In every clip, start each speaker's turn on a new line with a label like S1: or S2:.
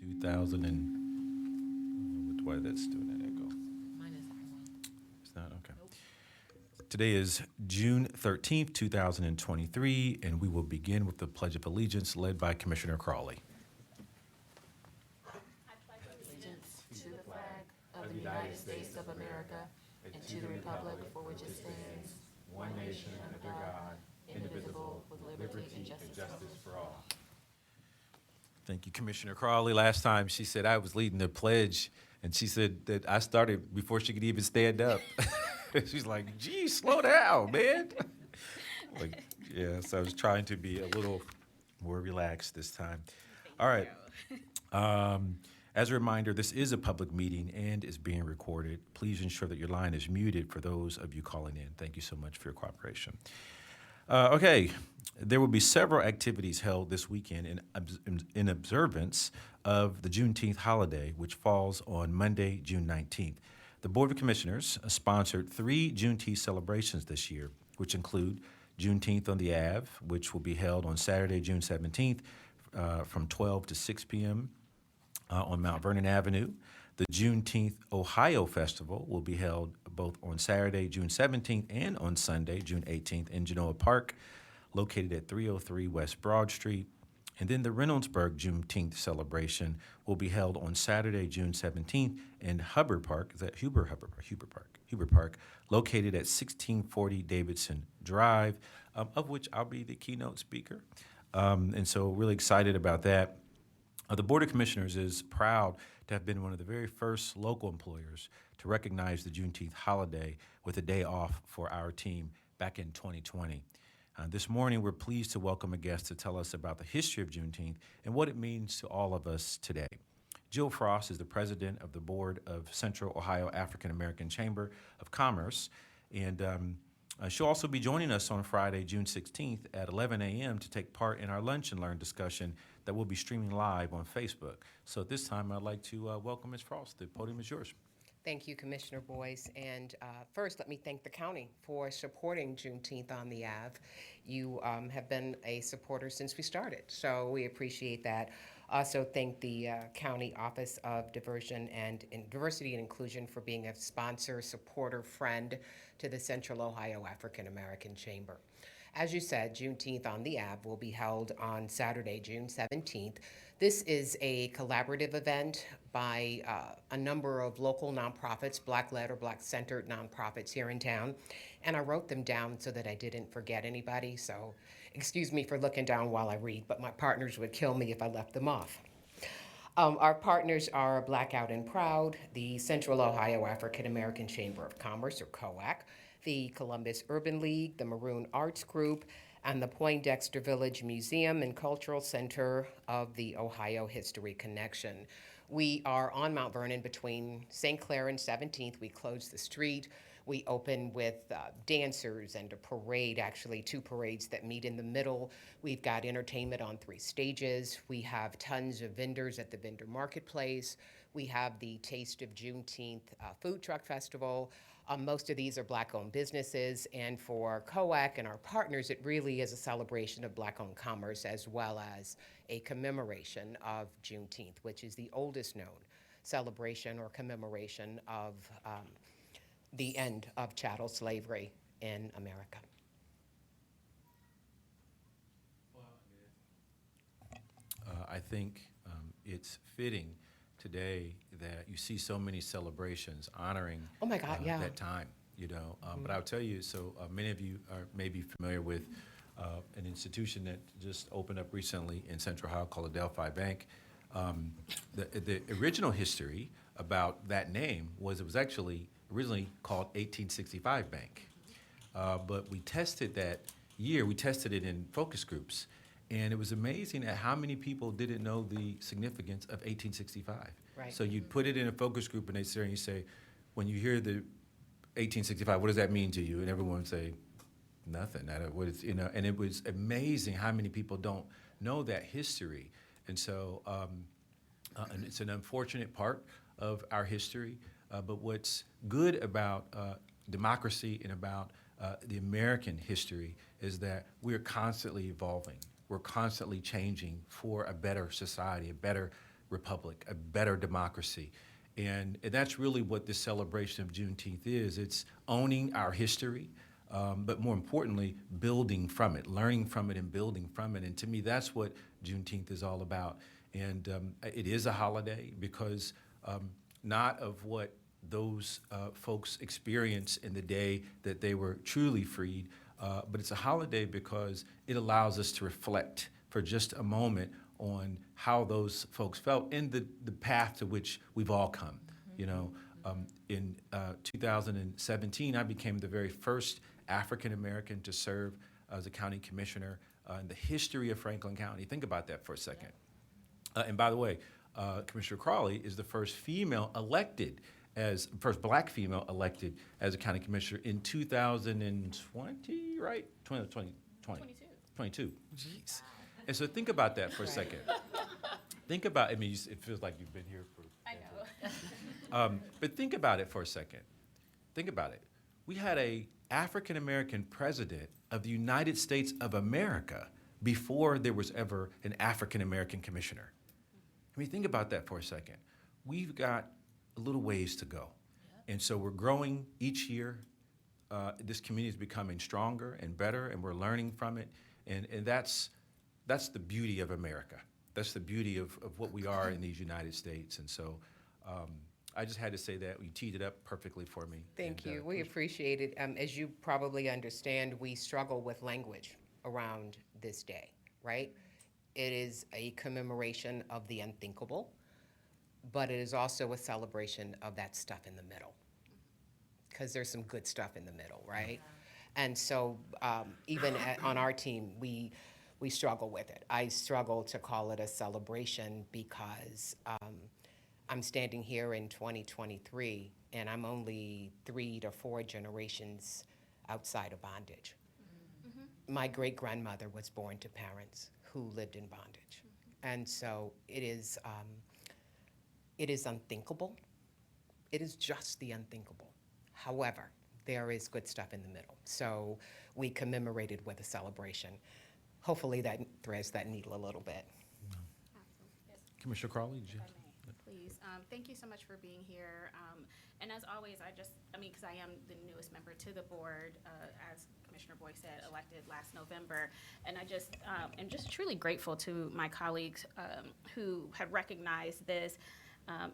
S1: 2000 why that's doing that echo.
S2: Mine is
S1: It's not okay. Today is June 13th, 2023, and we will begin with the Pledge of Allegiance led by Commissioner Crawley.
S2: allegiance to the flag of the United States of America and to the republic for which it stands, one nation under God, indivisible, with liberty and justice for all.
S1: Thank you, Commissioner Crawley. Last time she said I was leading the pledge, and she said that I started before she could even stand up. She's like, gee, slow down, man. Like, yeah, so I was trying to be a little more relaxed this time. All right. As a reminder, this is a public meeting and is being recorded. Please ensure that your line is muted for those of you calling in. Thank you so much for your cooperation. Okay, there will be several activities held this weekend in observance of the Juneteenth holiday, which falls on Monday, June 19th. The Board of Commissioners sponsored 3 Juneteenth celebrations this year, which include Juneteenth on the Ave, which will be held on Saturday, June 17th from 12 to 6 p.m. On Mount Vernon Avenue. The Juneteenth Ohio Festival will be held both on Saturday, June 17th, and on Sunday, June 18th, in Genoa Park, located at 303 West Broad Street. And then the Reynoldsburg Juneteenth celebration will be held on Saturday, June 17th, in Hubbard Park. Is that Huber Park, located at 1640 Davidson Drive, of which I'll be the keynote speaker. And so really excited about that. The Board of Commissioners is proud to have been one of the very first local employers to recognize the Juneteenth holiday with a day off for our team back in 2020. This morning, we're pleased to welcome a guest to tell us about the history of Juneteenth and what it means to all of us today. Jill Frost is the president of the board of Central Ohio African American Chamber of Commerce, and she'll also be joining us on Friday, June 16th at 11 a.m. to take part in our Lunch and Learn discussion that will be streaming live on Facebook. So at this time, I'd like to welcome Ms. Frost. The podium is yours.
S3: Thank you, Commissioner Boyce. And first, let me thank the county for supporting Juneteenth on the Ave. You have been a supporter since we started, so we appreciate that. Also thank the County Office of Diversity and Inclusion for being a sponsor, supporter, friend to the Central Ohio African American Chamber. As you said, Juneteenth on the Ave will be held on Saturday, June 17th. This is a collaborative event by a number of local nonprofits, Black-led or Black-centered nonprofits here in town. And I wrote them down so that I didn't forget anybody. So excuse me for looking down while I read, but my partners would kill me if I left them off. Our partners are Blackout and Proud, the Central Ohio African American Chamber of Commerce, or COAC, the Columbus Urban League, the Maroon Arts Group, and the Poindexter Village Museum and Cultural Center of the Ohio History Connection. We are on Mount Vernon between St. Clair and 17th. We close the street. We open with dancers and a parade, actually 2 parades that meet in the middle. We've got entertainment on 3 stages. We have tons of vendors at the vendor marketplace. We have the Taste of Juneteenth food truck festival. Most of these are Black-owned businesses, and for COAC and our partners, it really is a celebration of Black-owned commerce as well as a commemoration of Juneteenth, which is the oldest known celebration or commemoration of the end of chattel slavery in America.
S1: I think it's fitting today that you see so many celebrations honoring
S3: Oh my God, yeah.
S1: that time, But I'll tell you, so many of you are maybe familiar with an institution that just opened up recently in Central Ohio called Adelphi Bank. The original history about that name was it was actually originally called 1865 Bank. But we tested that year, we tested it in focus groups. And it was amazing at how many people didn't know the significance of 1865.
S3: Right.
S1: So you'd put it in a focus group and they'd sit there and you say, when you hear the 1865, what does that mean to you? And everyone would say, nothing. And it was amazing how many people don't know that history. And so and it's an unfortunate part of our history. But what's good about democracy and about the American history is that we're constantly evolving. We're constantly changing for a better society, a better republic, a better democracy. And that's really what this celebration of Juneteenth is. It's owning our history, but more importantly, building from it, learning from it and building from it. And to me, that's what Juneteenth is all about. And it is a holiday because not of what those folks experienced in the day that they were truly freed, but it's a holiday because it allows us to reflect for just a moment on how those folks felt and the path to which we've all come. You know, in 2017, I became the very first African American to serve as a county commissioner in the history of Franklin County. Think about that for a second. And by the way, Commissioner Crawley is the first first black female elected as a county commissioner in 2020, right? 22. Jeez. And so think about that for a second. Think about, it feels like you've been here for.
S2: I know.
S1: But think about it for a second. Think about it. We had a African American president of the United States of America before there was ever an African American commissioner. Think about that for a second. We've got a little ways to go. And so we're growing each year. This community is becoming stronger and better, and we're learning from it. And that's the beauty of America. That's the beauty of what we are in these United States. And so I just had to say that. You teed it up perfectly for me.
S3: Thank you. We appreciate it. As you probably understand, we struggle with language around this day, right? It is a commemoration of the unthinkable, but it is also a celebration of that stuff in the middle, because there's some good stuff in the middle, right? And so even on our team, we struggle with it. I struggle to call it a celebration because I'm standing here in 2023, and I'm only 3 to 4 generations outside of bondage. Mm-hmm. My great-grandmother was born to parents who lived in bondage. Mm-hmm. And so it is unthinkable. It is just the unthinkable. However, there is good stuff in the middle. So we commemorated with a celebration. Hopefully that threads that needle a little bit.
S1: Commissioner Crawley, did you?
S4: Please. Thank you so much for being here. And as always, because I am the newest member to the board, as Commissioner Boyce said, elected last November. And I just am just truly grateful to my colleagues who have recognized this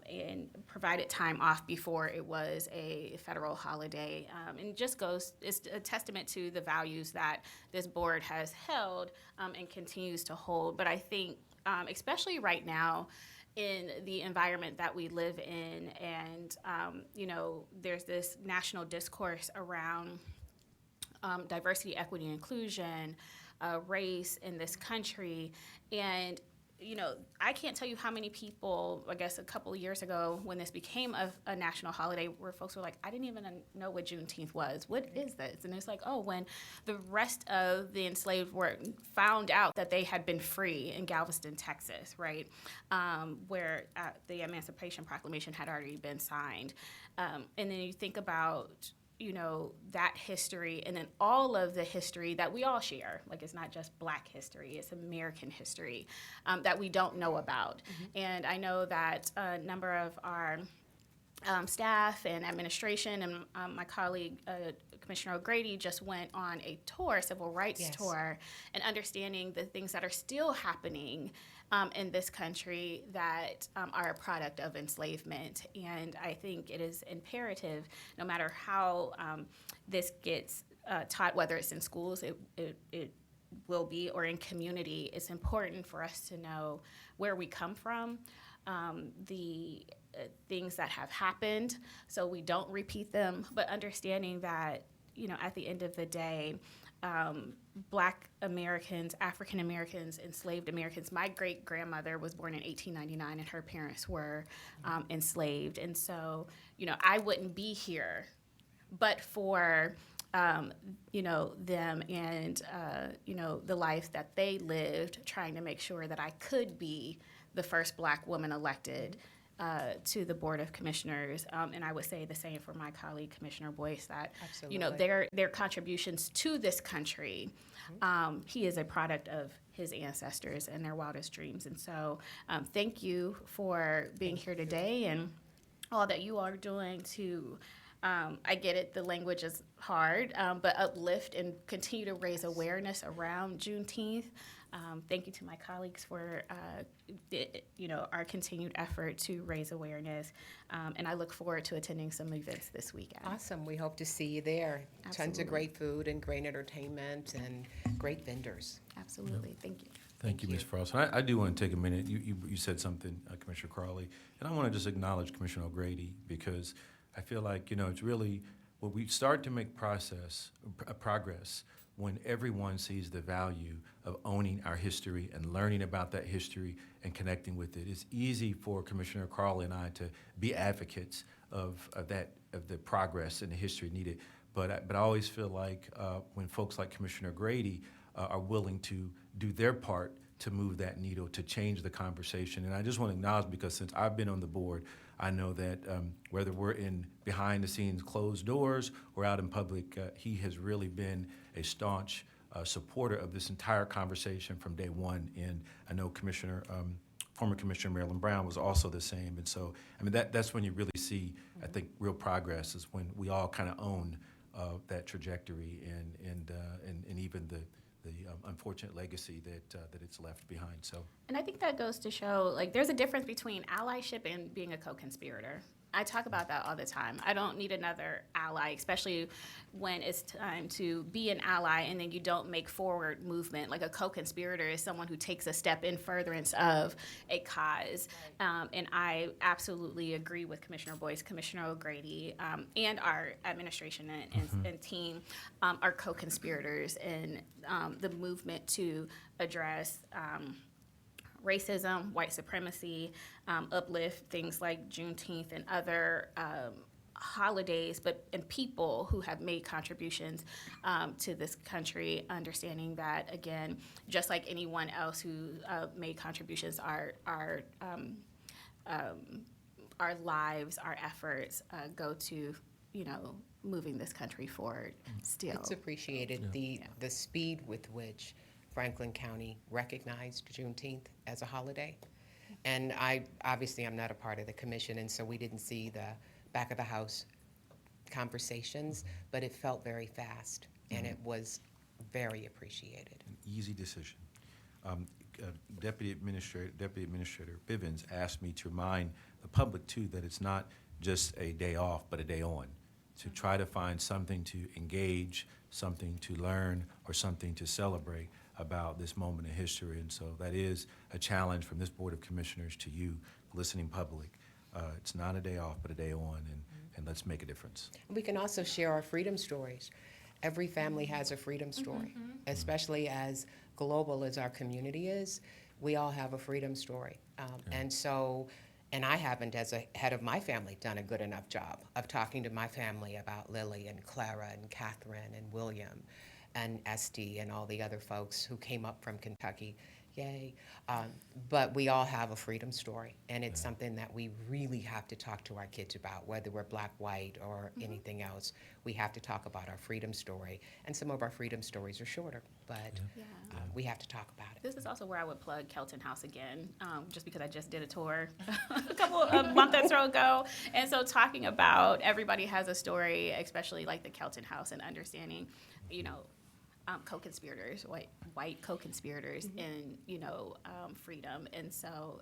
S4: and provided time off before it was a federal holiday. And it's a testament to the values that this board has held and continues to hold. But I think, especially right now, in the environment that we live in, and there's this national discourse around diversity, equity, and inclusion, race in this country, and I can't tell you how many people, I guess a couple of years ago when this became a national holiday, where folks were like, I didn't even know what Juneteenth was. What is this? And it's like, oh, when the rest of the enslaved were found out that they had been free in Galveston, Texas, right, where the Emancipation Proclamation had already been signed. And then you think about that history, and then all of the history that we all share. Like, it's not just Black history, it's American history that we don't know about. Mm-hmm. And I know that a number of our staff and administration and my colleague, Commissioner O'Grady, just went on a tour, civil rights tour, and understanding the things that are still happening in this country that are a product of enslavement. And I think it is imperative, no matter how this gets taught, whether it's in schools, it will be, or in community, it's important for us to know where we come from, the things that have happened, so we don't repeat them, but understanding that, at the end of the day, Black Americans, African Americans, enslaved Americans. My great-grandmother was born in 1899, and her parents were enslaved. And so, I wouldn't be here but for, them and, the life that they lived, trying to make sure that I could be the first Black woman elected to the Board of Commissioners, and I would say the same for my colleague, Commissioner Boyce, that
S3: Absolutely.
S4: Their contributions to this country, he is a product of his ancestors and their wildest dreams. And so thank you for being here today and all that you are doing to, I get it, the language is hard, but uplift and continue to raise awareness around Juneteenth. Thank you to my colleagues for, our continued effort to raise awareness. And I look forward to attending some events this weekend.
S3: Awesome. We hope to see you there. Tons
S4: Absolutely.
S3: of great food and great entertainment and great vendors.
S4: Absolutely. Thank you.
S1: Thank you, Ms. Frost. And I do want to take a minute. You said something, Commissioner Crawley, and I want to just acknowledge Commissioner O'Grady because I feel like, it's really, when we start to make progress when everyone sees the value of owning our history and learning about that history and connecting with it. It's easy for Commissioner Crawley and I to be advocates of the progress and the history needed. But I always feel like when folks like Commissioner Grady are willing to do their part to move that needle, to change the conversation. And I just want to acknowledge, because since I've been on the board, I know that whether we're in behind the scenes closed doors or out in public, he has really been a staunch supporter of this entire conversation from day one. And I know former Commissioner Marilyn Brown was also the same. And so, that's when you really see, I think, real progress is when we all kind of own that trajectory and even the unfortunate legacy that it's left behind. So,
S4: And I think that goes to show, there's a difference between allyship and being a co-conspirator. I talk about that all the time. I don't need another ally, especially when it's time to be an ally and then you don't make forward movement. Like a co-conspirator is someone who takes a step in furtherance of a cause. And I absolutely agree with Commissioner Boyce, Commissioner O'Grady, and our administration and team are co-conspirators in the movement to address racism, white supremacy, uplift things like Juneteenth and other holidays, and people who have made contributions to this country, understanding that, again, just like anyone else who made contributions, our lives, our efforts go to, moving this country forward still.
S3: It's appreciated, the speed with which Franklin County recognized Juneteenth as a holiday. And I'm not a part of the commission, and so we didn't see the back of the house conversations, but it felt very fast, and it was very appreciated.
S1: an easy decision. Deputy Administrator Bivens asked me to remind the public, too, that it's not just a day off, but a day on, to try to find something to engage, something to learn, or something to celebrate about this moment in history. And so that is a challenge from this Board of Commissioners to you, listening public. It's not a day off, but a day on, and let's make a difference.
S3: We can also share our freedom stories. Every family has a freedom story, especially as global as our community is. We all have a freedom story. And I haven't, as a head of my family, done a good enough job of talking to my family about Lily and Clara and Catherine and William and Esty and all the other folks who came up from Kentucky. Yay. But we all have a freedom story, and it's something that we really have to talk to our kids about, whether we're black, white, or anything else. We have to talk about our freedom story, and some of our freedom stories are shorter, but we have to talk about it.
S4: This is also where I would plug Kelton House again, just because I just did a tour a month or so ago. And so talking about everybody has a story, especially like the Kelton House, and understanding, co-conspirators, white co-conspirators in, freedom. And so,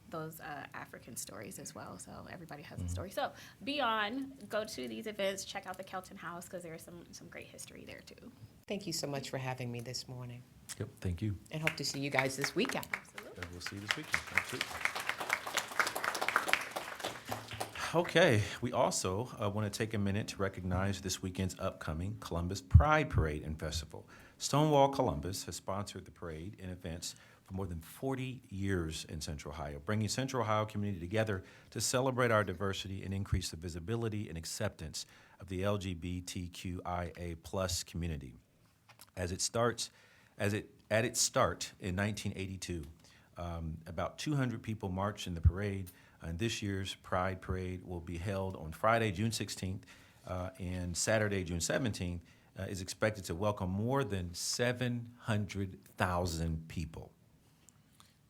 S4: those African stories as well. So everybody has a story. So go to these events, check out the Kelton House, because there's some great history there too.
S3: Thank you so much for having me this morning,
S1: Yep, thank you.
S3: and hope to see you guys this weekend.
S4: Absolutely.
S1: We'll see you this weekend. Absolutely. Okay, we also want to take a minute to recognize this weekend's upcoming Columbus Pride Parade and Festival. Stonewall Columbus has sponsored the parade and events for more than 40 years in Central Ohio, bringing Central Ohio community together to celebrate our diversity and increase the visibility and acceptance of the LGBTQIA+ community. At its start in 1982, about 200 people marched in the parade, and this year's Pride Parade will be held on Friday, June 16th, and Saturday, June 17th, is expected to welcome more than 700,000 people.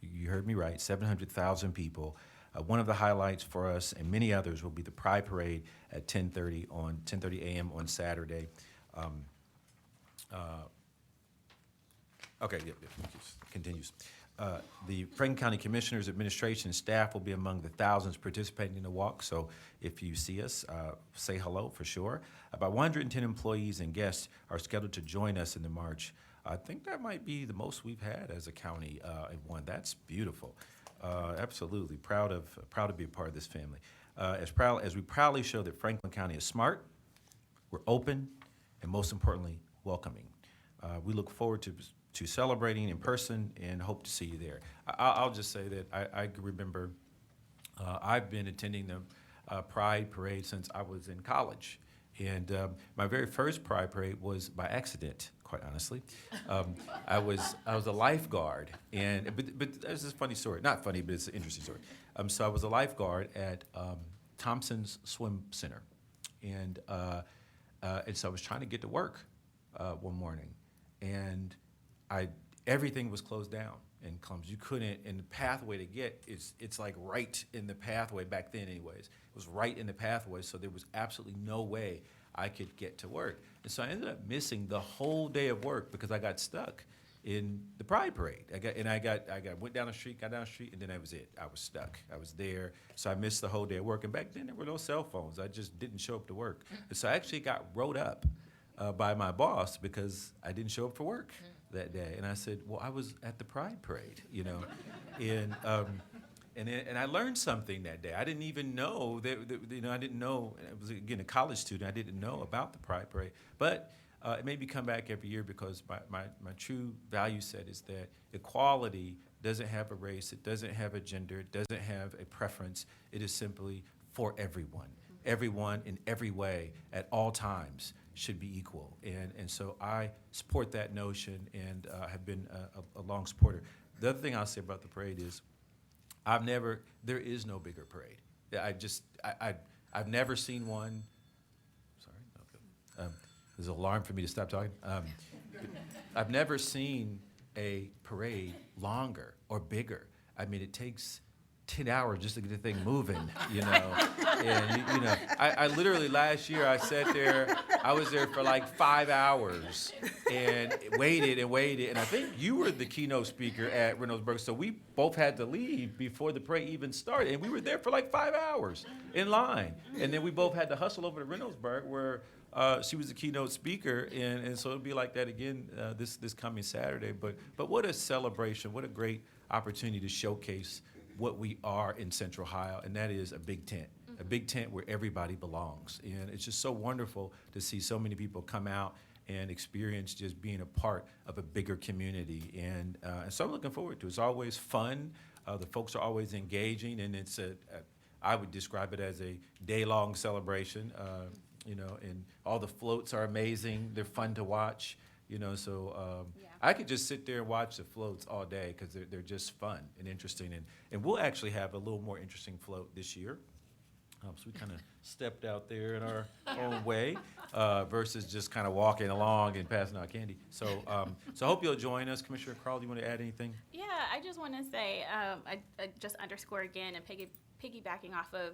S1: You heard me right, 700,000 people. One of the highlights for us and many others will be the Pride Parade at 10:30 a.m. on Saturday. Okay, yep, continues. The Franklin County Commissioners, Administration, and staff will be among the thousands participating in the walk, so if you see us, say hello for sure. About 110 employees and guests are scheduled to join us in the march. I think that might be the most we've had as a county in one. That's beautiful. Absolutely proud to be a part of this family. As we proudly show that Franklin County is smart, we're open, and most importantly, welcoming. We look forward to celebrating in person and hope to see you there. I'll just say that I remember I've been attending the Pride Parade since I was in college. And my very first Pride Parade was by accident, quite honestly. I was a lifeguard, but there's this funny story. Not funny, but it's an interesting story. So I was a lifeguard at Thompson's Swim Center, and so I was trying to get to work one morning, and everything was closed down in Columbus. You couldn't, and the pathway to get, it's like right in the pathway back then anyways. It was right in the pathway, so there was absolutely no way I could get to work. And so I ended up missing the whole day of work because I got stuck in the Pride Parade. Went down the street, got down the street, and then that was it. I was stuck. I was there, so I missed the whole day of work. And back then there were no cell phones. I just didn't show up to work. And so I actually got wrote up by my boss because I didn't show up for work that day. And I said, well, I was at the Pride Parade, and I learned something that day. I didn't even know that I didn't know. I was, again, a college student. I didn't know about the Pride Parade. But it made me come back every year because my true value set is that equality doesn't have a race. It doesn't have a gender. It doesn't have a preference. It is simply for everyone. Everyone in every way at all times should be equal. And so I support that notion and have been a long supporter. The other thing I'll say about the parade is there is no bigger parade. I've never seen one. Sorry, okay. There's an alarm for me to stop talking. I've never seen a parade longer or bigger. I mean, it takes 10 hours just to get the thing moving, And, I literally last year I sat there, I was there for like 5 hours and waited. And I think you were the keynote speaker at Reynoldsburg. So we both had to leave before the parade even started. And we were there for like 5 hours in line. And then we both had to hustle over to Reynoldsburg where she was the keynote speaker. And so it'll be like that again this coming Saturday. But what a celebration, what a great opportunity to showcase what we are in Central Ohio, and that is a big tent where everybody belongs. And it's just so wonderful to see so many people come out and experience just being a part of a bigger community. And so I'm looking forward to it. It's always fun. The folks are always engaging, and it's I would describe it as a day-long celebration, and all the floats are amazing. They're fun to watch. So I could just sit there and watch the floats all day because they're just fun and interesting. And we'll actually have a little more interesting float this year. So we kind of stepped out there in our own way versus just kind of walking along and passing out candy. So I hope you'll join us. Commissioner Carl, do you want to add anything?
S4: Yeah, I just want to say, I just underscore again and piggybacking off of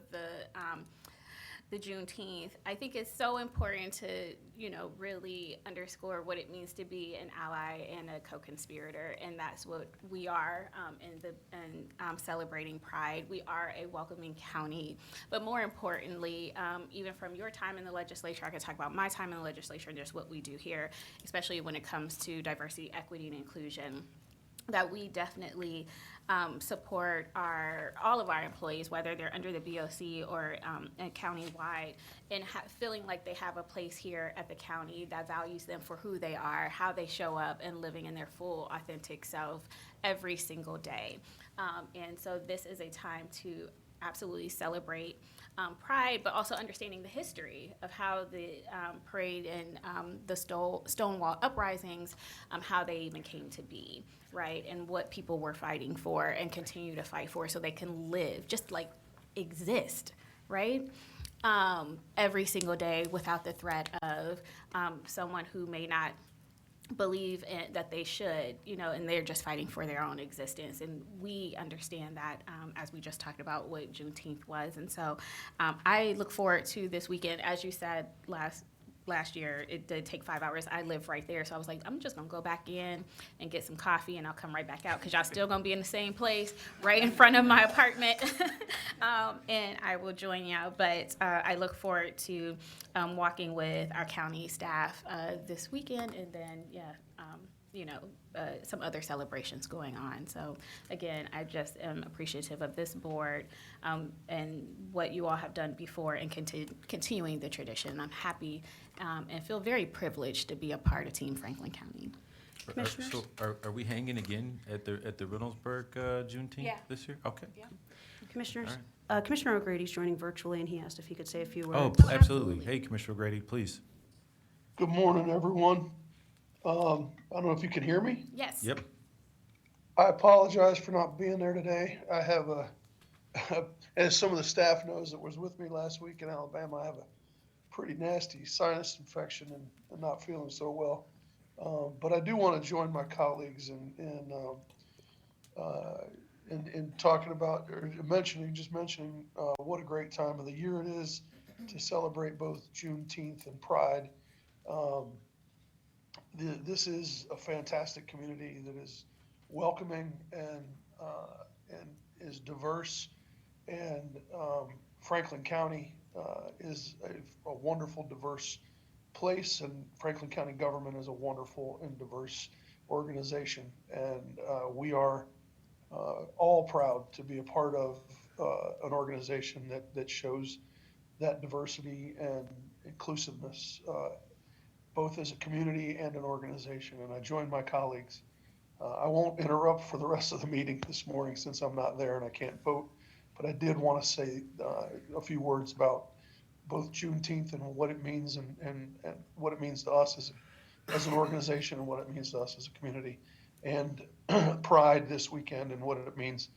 S4: the Juneteenth, I think it's so important to, really underscore what it means to be an ally and a co-conspirator, and that's what we are in celebrating Pride. We are a welcoming county, but more importantly, even from your time in the legislature, I can talk about my time in the legislature and just what we do here, especially when it comes to diversity, equity, and inclusion, that we definitely support all of our employees, whether they're under the BOC or county-wide, and feeling like they have a place here at the county that values them for who they are, how they show up, and living in their full, authentic self every single day. And so this is a time to absolutely celebrate Pride, but also understanding the history of how the parade and the Stonewall uprisings, how they even came to be, right? And what people were fighting for and continue to fight for so they can live, just like exist, right? every single day without the threat of someone who may not believe that they should, and they're just fighting for their own existence. And we understand that as we just talked about what Juneteenth was. And so I look forward to this weekend. As you said last year, it did take 5 hours. I live right there, so I was like, I'm just gonna go back in and get some coffee, and I'll come right back out because y'all still gonna be in the same place, right in front of my apartment, and I will join y'all. But I look forward to walking with our county staff this weekend, and then some other celebrations going on. So again, I just am appreciative of this board and what you all have done before and continuing the tradition. I'm happy and feel very privileged to be a part of Team Franklin County.
S5: Commissioners?
S1: So are we hanging again at the Reynoldsburg Juneteenth
S4: Yeah.
S1: this year? Okay.
S4: Yeah.
S5: Commissioners, Commissioner O'Grady's joining virtually, and he asked if he could say a few
S1: Oh,
S5: words.
S1: absolutely.
S4: absolutely.
S1: Hey, Commissioner Grady, please.
S6: Good morning, everyone. I don't know if you can hear me.
S4: Yes.
S1: Yep.
S6: I apologize for not being there today. I have as some of the staff knows that was with me last week in Alabama, I have a pretty nasty sinus infection and not feeling so well. But I do want to join my colleagues in talking about or mentioning what a great time of the year it is to celebrate both Juneteenth and Pride. This is a fantastic community that is welcoming and is diverse, and Franklin County is a wonderful, diverse place, and Franklin County government is a wonderful and diverse organization, and we are all proud to be a part of an organization that shows that diversity and inclusiveness, both as a community and an organization. And I join my colleagues. I won't interrupt for the rest of the meeting this morning since I'm not there and I can't vote, but I did want to say a few words about both Juneteenth and what it means and what it means to us as an organization and what it means to us as a community, and Pride this weekend and what it means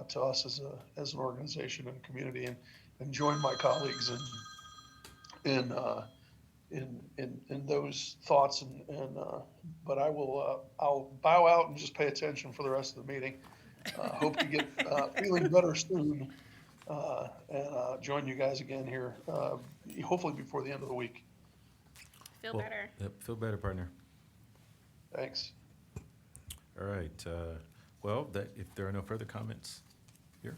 S6: to us as an organization and community, and join my colleagues in those thoughts, but I'll bow out and just pay attention for the rest of the meeting. Hope to get feeling better soon, and join you guys again here, hopefully before the end of the week.
S4: Feel
S1: Well,
S4: better.
S1: Yep, feel better, partner.
S6: Thanks.
S1: All right. Well, if there are no further comments here.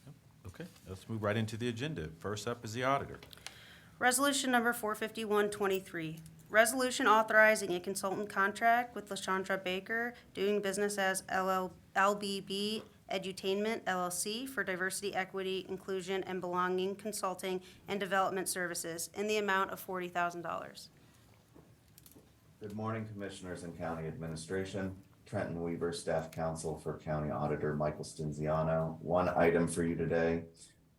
S1: Yep, okay, let's move right into the agenda. First up is the auditor.
S5: Resolution number 45123, resolution authorizing a consultant contract with LaShondra Baker, doing business as LBB Edutainment LLC for diversity, equity, inclusion, and belonging consulting and development services in the amount of $40,000.
S7: Good morning, Commissioners and County Administration. Trenton Weaver, Staff Counsel for County Auditor Michael Stinziano. One item for you today.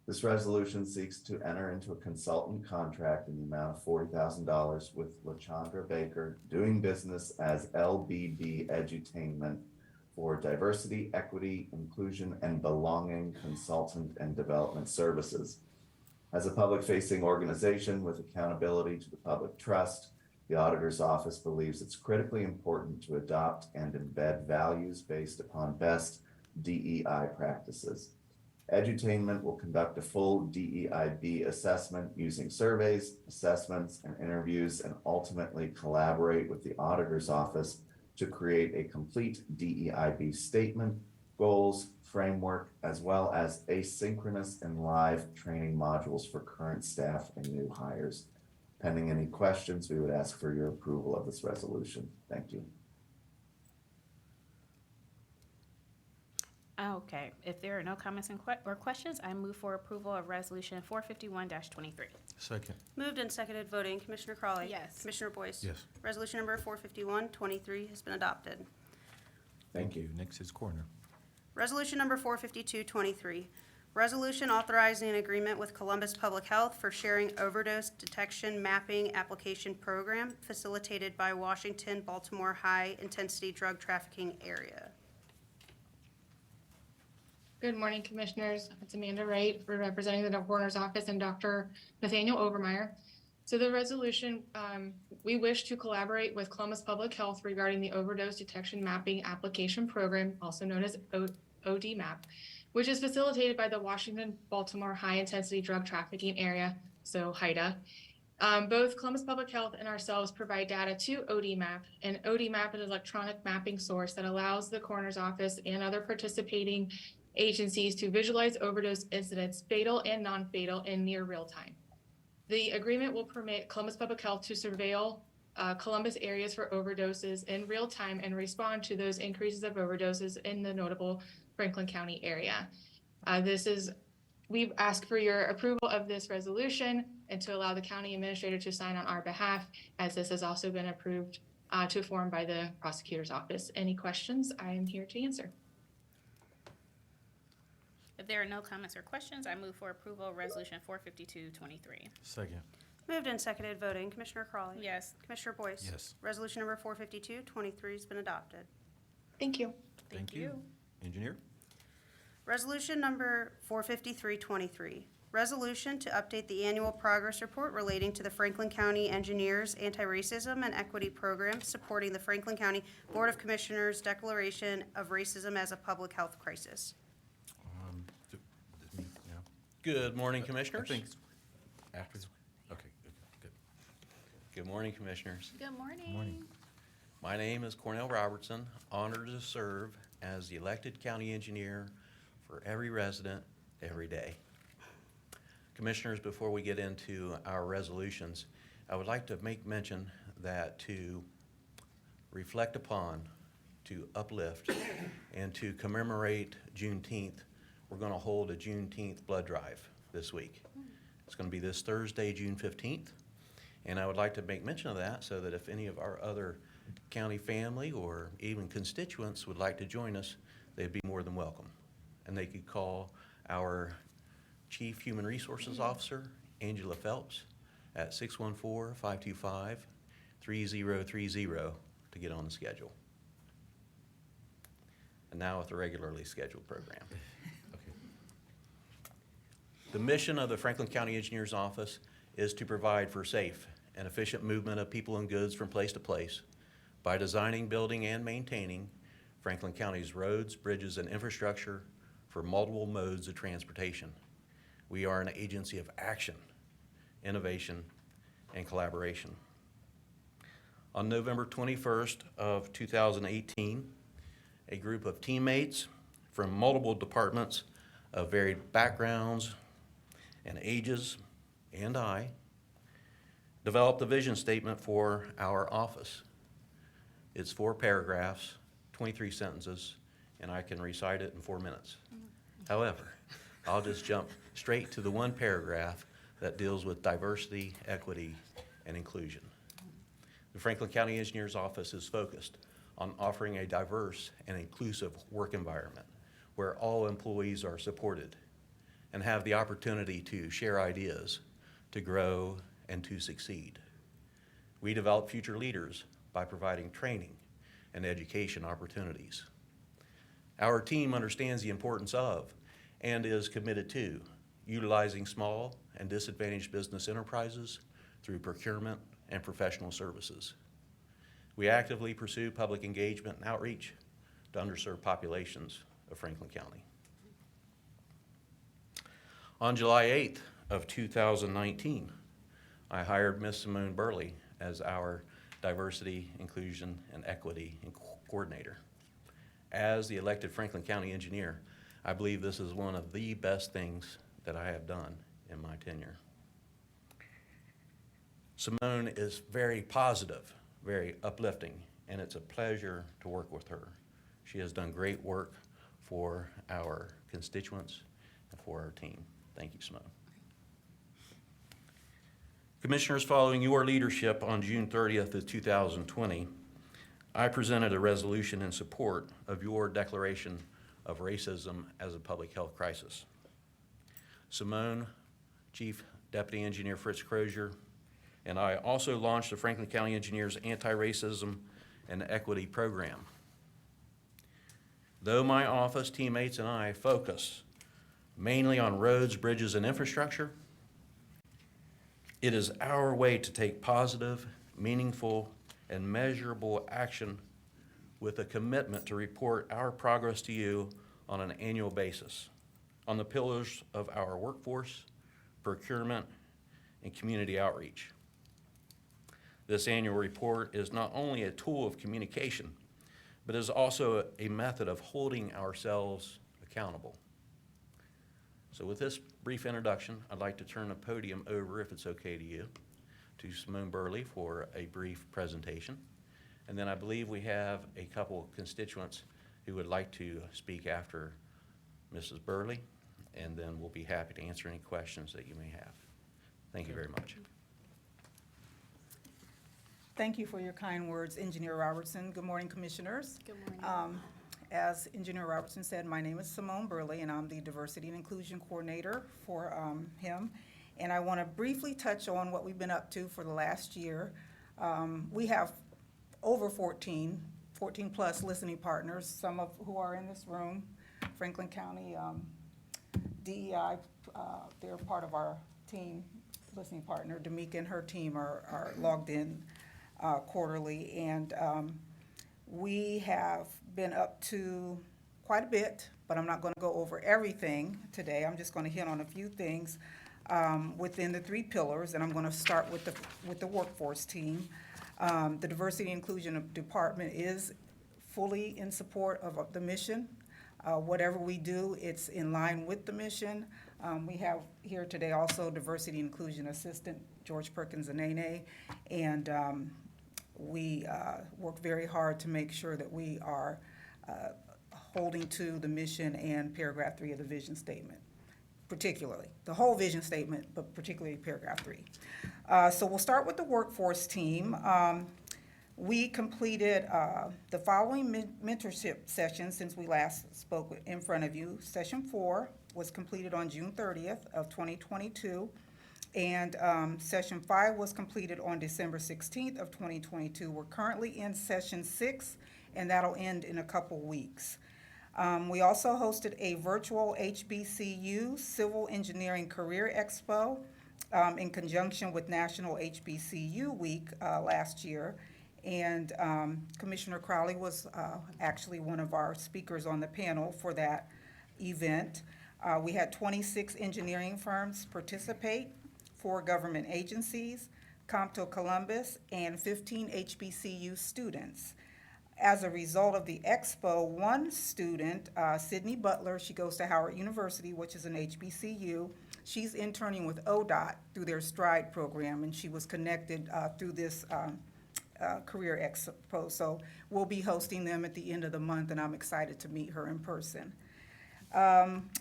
S7: This resolution seeks to enter into a consultant contract in the amount of $40,000 with LaChandra Baker, doing business as LBB Edutainment for diversity, equity, inclusion, and belonging consultant and development services. As a public-facing organization with accountability to the public trust, the Auditor's Office believes it's critically important to adopt and embed values based upon best DEI practices. Edutainment will conduct a full DEIB assessment using surveys, assessments, and interviews, and ultimately collaborate with the Auditor's Office to create a complete DEIB statement, goals, framework, as well as asynchronous and live training modules for current staff and new hires. Pending any questions, we would ask for your approval of this resolution. Thank you.
S4: Okay, if there are no comments or questions, I move for approval of Resolution 451-23.
S1: Second.
S5: Moved and seconded, voting, Commissioner Crawley.
S4: Yes.
S5: Commissioner Boyce.
S1: Yes.
S5: Resolution number 45123 has been adopted.
S1: Thank you. Next is coroner.
S5: Resolution number 45223, resolution authorizing an agreement with Columbus Public Health for sharing overdose detection mapping application program facilitated by Washington Baltimore High Intensity Drug Trafficking Area.
S8: Good morning, Commissioners. It's Amanda Wright for representing the Coroner's Office and Dr. Nathaniel Overmeyer. So the resolution, we wish to collaborate with Columbus Public Health regarding the Overdose Detection Mapping Application Program, also known as ODMAP, which is facilitated by the Washington-Baltimore High Intensity Drug Trafficking Area, so HIDA. Both Columbus Public Health and ourselves provide data to ODMAP, and ODMAP is an electronic mapping source that allows the Coroner's Office and other participating agencies to visualize overdose incidents, fatal and non-fatal, in near real time. The agreement will permit Columbus Public Health to surveil Columbus areas for overdoses in real time and respond to those increases of overdoses in the notable Franklin County area. We've asked for your approval of this resolution and to allow the county administrator to sign on our behalf, as this has also been approved to form by the prosecutor's office. Any questions? I am here to answer.
S4: If there are no comments or questions, I move for approval of Resolution 45223.
S1: Second.
S5: Moved and seconded, voting. Commissioner Crawley.
S4: Yes.
S5: Commissioner Boyce.
S1: Yes.
S5: Resolution number 45223 has been adopted.
S8: Thank you.
S1: Thank you. Engineer?
S5: Resolution number 45323, resolution to update the annual progress report relating to the Franklin County Engineers Anti-Racism and Equity Program supporting the Franklin County Board of Commissioners' declaration of racism as a public health crisis.
S1: This me now?
S9: Good morning,
S1: I
S9: Commissioners.
S1: think after, okay, good.
S9: Good morning, Commissioners.
S4: Good morning.
S1: Morning.
S9: My name is Cornell Robertson, honored to serve as the elected county engineer for every resident, every day. Commissioners, before we get into our resolutions, I would like to make mention that to reflect upon, to uplift, and to commemorate Juneteenth, we're going to hold a Juneteenth blood drive this week. It's going to be this Thursday, June 15th, and I would like to make mention of that so that if any of our other county family or even constituents would like to join us, they'd be more than welcome. And they could call our Chief Human Resources Officer, Angela Phelps, at 614-525-3030 to get on the schedule. And now with the regularly scheduled program.
S1: Okay.
S9: The mission of the Franklin County Engineers Office is to provide for safe and efficient movement of people and goods from place to place by designing, building, and maintaining Franklin County's roads, bridges, and infrastructure for multiple modes of transportation. We are an agency of action, innovation, and collaboration. On November 21st of 2018, a group of teammates from multiple departments of varied backgrounds and ages and I developed a vision statement for our office. It's 4 paragraphs, 23 sentences, and I can recite it in 4 minutes. However, I'll just jump straight to the one paragraph that deals with diversity, equity, and inclusion. The Franklin County Engineers Office is focused on offering a diverse and inclusive work environment where all employees are supported and have the opportunity to share ideas, to grow, and to succeed. We develop future leaders by providing training and education opportunities. Our team understands the importance of and is committed to utilizing small and disadvantaged business enterprises through procurement and professional services. We actively pursue public engagement and outreach to underserved populations of Franklin County. On July 8th of 2019, I hired Ms. Simone Burley as our Diversity, Inclusion, and Equity Coordinator. As the elected Franklin County engineer, I believe this is one of the best things that I have done in my tenure. Simone is very positive, very uplifting, and it's a pleasure to work with her. She has done great work for our constituents and for our team. Thank you, Simone. Commissioners, following your leadership on June 30th of 2020, I presented a resolution in support of your declaration of racism as a public health crisis. Simone, Chief Deputy Engineer Fritz Crozier, and I also launched the Franklin County Engineers Anti-Racism and Equity Program. Though my office teammates and I focus mainly on roads, bridges, and infrastructure, it is our way to take positive, meaningful, and measurable action with a commitment to report our progress to you on an annual basis on the pillars of our workforce, procurement, and community outreach. This annual report is not only a tool of communication, but is also a method of holding ourselves accountable. So with this brief introduction, I'd like to turn the podium over, if it's okay to you, to Simone Burley for a brief presentation. And then I believe we have a couple constituents who would like to speak after Mrs. Burley, and then we'll be happy to answer any questions that you may have. Thank you very much.
S10: Thank you for your kind words, Engineer Robertson. Good morning, Commissioners.
S4: Good morning.
S10: As Engineer Robertson said, my name is Simone Burley, and I'm the Diversity and Inclusion Coordinator for him. And I want to briefly touch on what we've been up to for the last year. We have over 14 plus listening partners, some of who are in this room. Franklin County DEI, they're part of our team, listening partner. D'Amica and her team are logged in quarterly, and we have been up to quite a bit, but I'm not going to go over everything today. I'm just going to hit on a few things within the 3 pillars, and I'm going to start with the workforce team. The Diversity and Inclusion Department is fully in support of the mission. Whatever we do, it's in line with the mission. We have here today also Diversity and Inclusion Assistant George Perkins Anene, and we work very hard to make sure that we are holding to the mission and paragraph 3 of the vision statement, particularly. The whole vision statement, but particularly paragraph 3. So we'll start with the workforce team. We completed the following mentorship sessions since we last spoke in front of you. Session 4 was completed on June 30th of 2022. And session 5 was completed on December 16th of 2022. We're currently in session 6, and that'll end in a couple weeks. We also hosted a virtual HBCU Civil Engineering Career Expo in conjunction with National HBCU Week last year. And Commissioner Crowley was actually one of our speakers on the panel for that event. We had 26 engineering firms participate, 4 government agencies, Compto Columbus, and 15 HBCU students. As a result of the expo, one student, Sydney Butler, she goes to Howard University, which is an HBCU. She's interning with ODOT through their STRIDE program, and she was connected through this career expo. So we'll be hosting them at the end of the month, and I'm excited to meet her in person.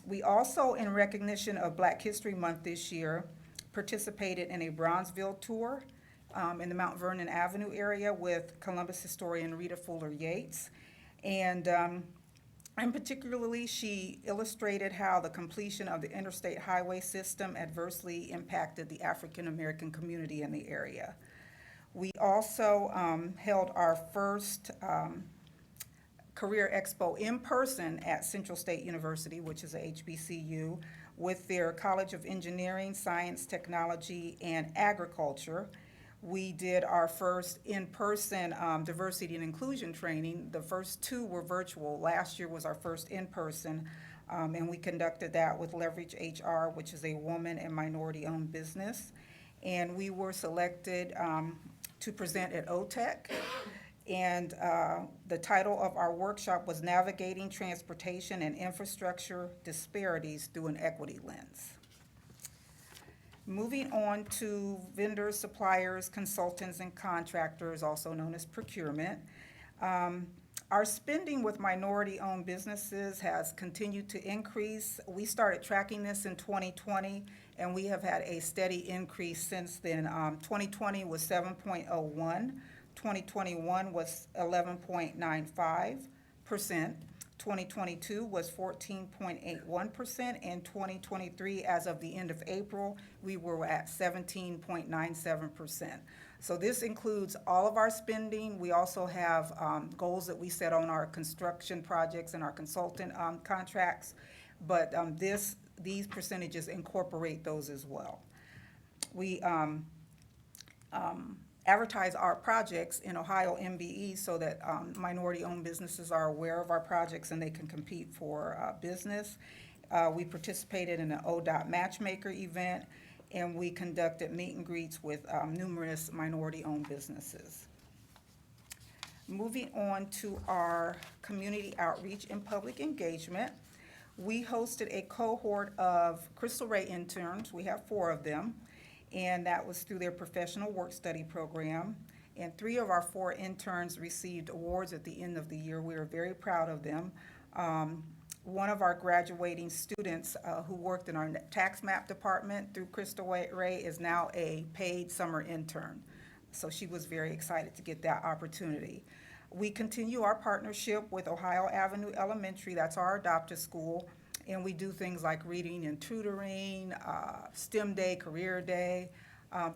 S10: We also, in recognition of Black History Month this year, participated in a Bronzeville tour in the Mount Vernon Avenue area with Columbus historian Rita Fuller Yates. And particularly, she illustrated how the completion of the interstate highway system adversely impacted the African American community in the area. We also held our first Career Expo in person at Central State University, which is a HBCU, with their College of Engineering, Science, Technology, and Agriculture. We did our first in-person diversity and inclusion training. The first 2 were virtual. Last year was our first in-person, and we conducted that with Leverage HR, which is a woman and minority-owned business. And we were selected to present at OTEC. And the title of our workshop was Navigating Transportation and Infrastructure Disparities Through an Equity Lens. Moving on to vendors, suppliers, consultants, and contractors, also known as procurement. Our spending with minority-owned businesses has continued to increase. We started tracking this in 2020, and we have had a steady increase since then. 2020 was 7.01. 2021 was 11.95%. 2022 was 14.81%, and 2023, as of the end of April, we were at 17.97%. So this includes all of our spending. We also have goals that we set on our construction projects and our consultant contracts, but these percentages incorporate those as well. We advertise our projects in Ohio MBE so that minority-owned businesses are aware of our projects and they can compete for business. We participated in an ODOT Matchmaker event, and we conducted meet and greets with numerous minority-owned businesses. Moving on to our community outreach and public engagement, we hosted a cohort of Crystal Ray interns. We have 4 of them, and that was through their professional work study program. And 3 of our 4 interns received awards at the end of the year. We are very proud of them. One of our graduating students who worked in our tax map department through Crystal Ray is now a paid summer intern. So she was very excited to get that opportunity. We continue our partnership with Ohio Avenue Elementary, that's our adopted school, and we do things like reading and tutoring, STEM Day, Career Day,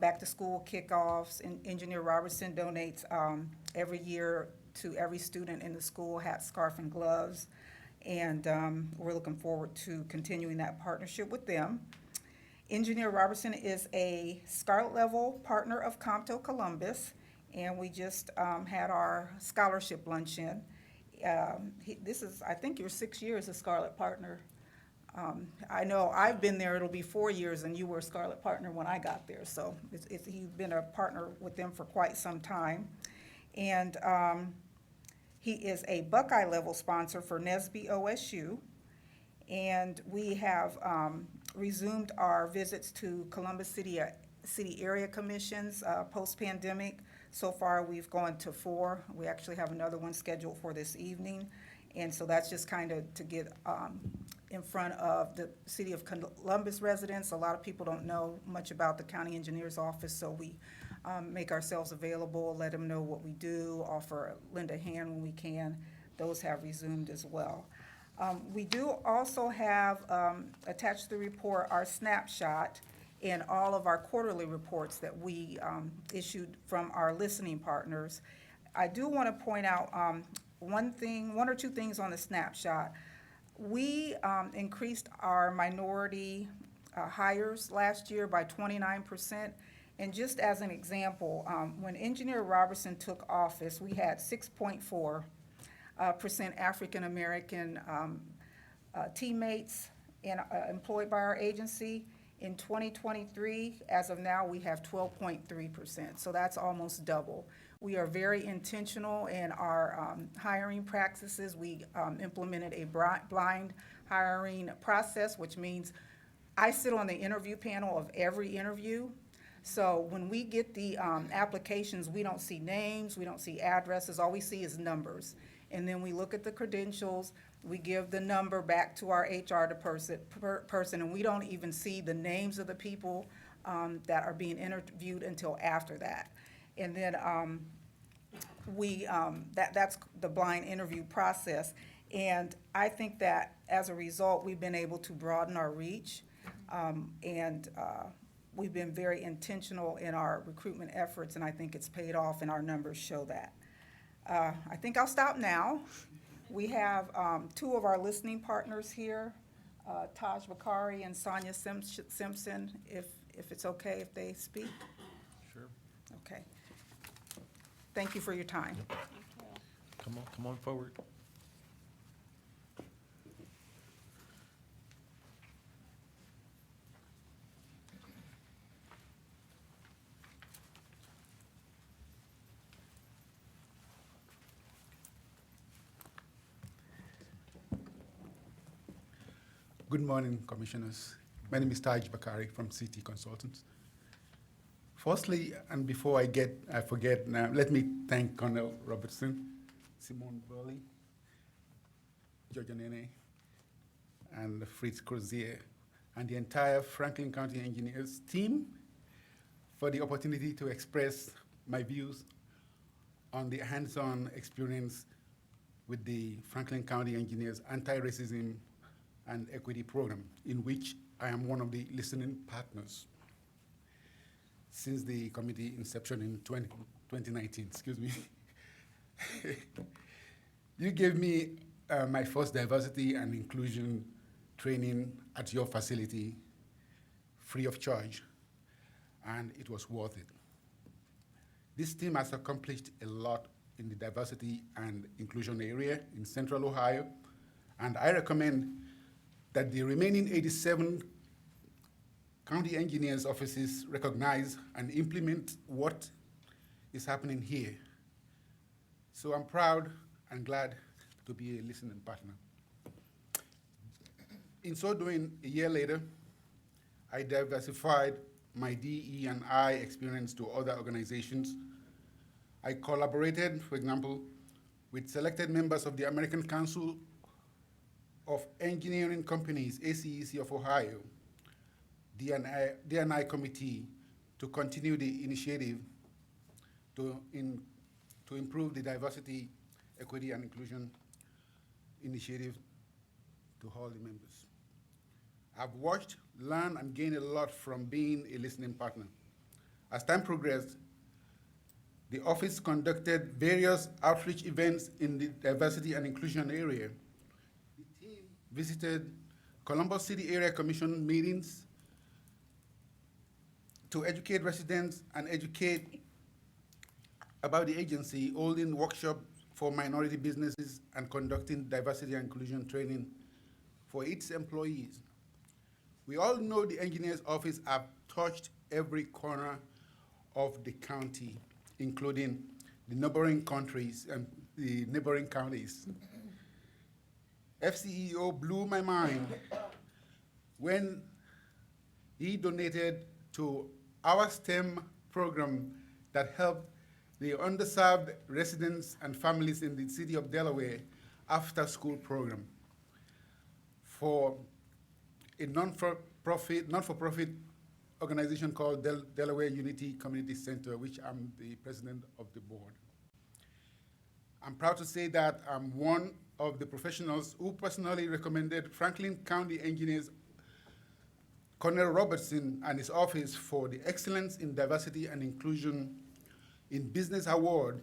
S10: back to school kickoffs, and Engineer Robertson donates every year to every student in the school hat, scarf, and gloves. And we're looking forward to continuing that partnership with them. Engineer Robertson is a Scarlet Level partner of Compto Columbus, and we just had our scholarship luncheon. This is, I think, your 6 years as Scarlet partner. I know I've been there, it'll be 4 years, and you were a Scarlet partner when I got there. So he's been a partner with them for quite some time. And he is a Buckeye level sponsor for NSBE OSU, and we have resumed our visits to Columbus City area commissions post-pandemic. So far, we've gone to 4. We actually have another one scheduled for this evening, and so that's just kind of to get in front of the City of Columbus residents. A lot of people don't know much about the County Engineer's Office, so we make ourselves available, let them know what we do, lend a hand when we can. Those have resumed as well. We do also have attached to the report our snapshot and all of our quarterly reports that we issued from our listening partners. I do want to point out one or two things on the snapshot. We increased our minority hires last year by 29%. And just as an example, when Engineer Robertson took office, we had 6.4% African American teammates employed by our agency. In 2023, as of now, we have 12.3%, so that's almost double. We are very intentional in our hiring practices. We implemented a blind hiring process, which means I sit on the interview panel of every interview. So when we get the applications, we don't see names, we don't see addresses, all we see is numbers. And then we look at the credentials, we give the number back to our HR person, and we don't even see the names of the people that are being interviewed until after that. And then that's the blind interview process. And I think that as a result, we've been able to broaden our reach, and we've been very intentional in our recruitment efforts, and I think it's paid off, and our numbers show that. I think I'll stop now. We have 2 of our listening partners here, Taj Bakari and Sonia Simpson, if it's okay if they speak.
S1: Sure.
S10: Okay. Thank you for your time.
S1: Come on forward.
S11: Good morning, Commissioners. My name is Taj Bakari from CT Consultants. Firstly, and before I forget, let me thank Colonel Robertson, Simone Burley, Georgia Nene, and Fritz Crozier, and the entire Franklin County Engineers team for the opportunity to express my views on the hands-on experience with the Franklin County Engineers Anti-Racism and Equity Program, in which I am one of the listening partners. since the committee inception in 2019, excuse me. You gave me my first diversity and inclusion training at your facility free of charge, and it was worth it. This team has accomplished a lot in the diversity and inclusion area in Central Ohio, and I recommend that the remaining 87 county engineers' offices recognize and implement what is happening here. So I'm proud and glad to be a listening partner. In so doing, a year later, I diversified my DE&I experience to other organizations. I collaborated, for example, with selected members of the American Council of Engineering Companies, ACEC of Ohio, D&I committee, to continue the initiative to improve the diversity, equity, and inclusion initiative to all the members. I've watched, learned, and gained a lot from being a listening partner. As time progressed, the office conducted various outreach events in the diversity and inclusion area. The team visited Columbus City Area Commission meetings to educate residents and educate about the agency, holding workshops for minority businesses and conducting diversity and inclusion training for its employees. We all know the engineer's office have touched every corner of the county, including the neighboring countries and the neighboring counties. FCEO blew my mind when he donated to our STEM program that helped the underserved residents and families in the city of Delaware after-school program for a non-for-profit organization called Delaware Unity Community Center, which I'm the president of the board. I'm proud to say that I'm one of the professionals who personally recommended Franklin County Engineers Colonel Robertson and his office for the Excellence in Diversity and Inclusion in Business Award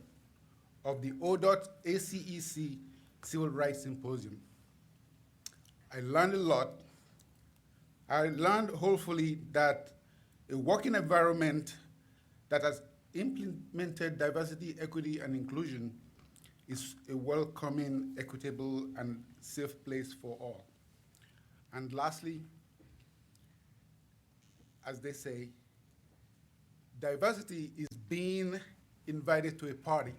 S11: of the ODOT ACEC Civil Rights Symposium. I learned a lot. I learned hopefully that a working environment that has implemented diversity, equity, and inclusion is a welcoming, equitable, and safe place for all. And lastly, as they say, diversity is being invited to a party.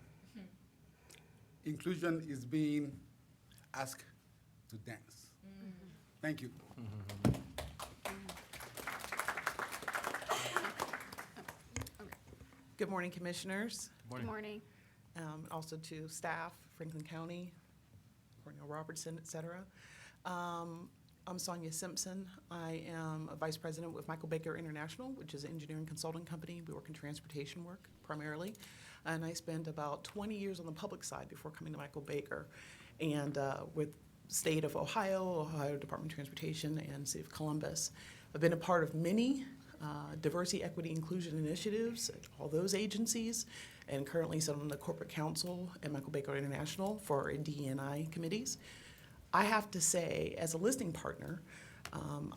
S11: Inclusion is being asked to dance. Thank you.
S12: Good morning, Commissioners.
S4: Good morning.
S12: Also to staff, Franklin County, Cornell Robertson, et cetera. I'm Sonia Simpson. I am a Vice President with Michael Baker International, which is an engineering consulting company. We work in transportation work primarily. And I spent about 20 years on the public side before coming to Michael Baker. And with State of Ohio, Ohio Department of Transportation, and City of Columbus. I've been a part of many diversity, equity, inclusion initiatives at all those agencies, and currently sit on the corporate council at Michael Baker International for our DE&I committees. I have to say, as a listening partner,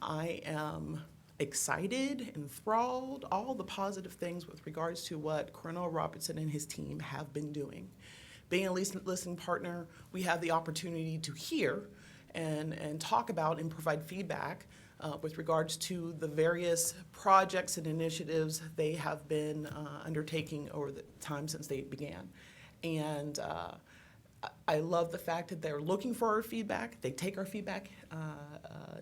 S12: I am excited, enthralled, all the positive things with regards to what Colonel Robertson and his team have been doing. Being a listening partner, we have the opportunity to hear and talk about and provide feedback with regards to the various projects and initiatives they have been undertaking over the time since they began. And I love the fact that they're looking for our feedback. They take our feedback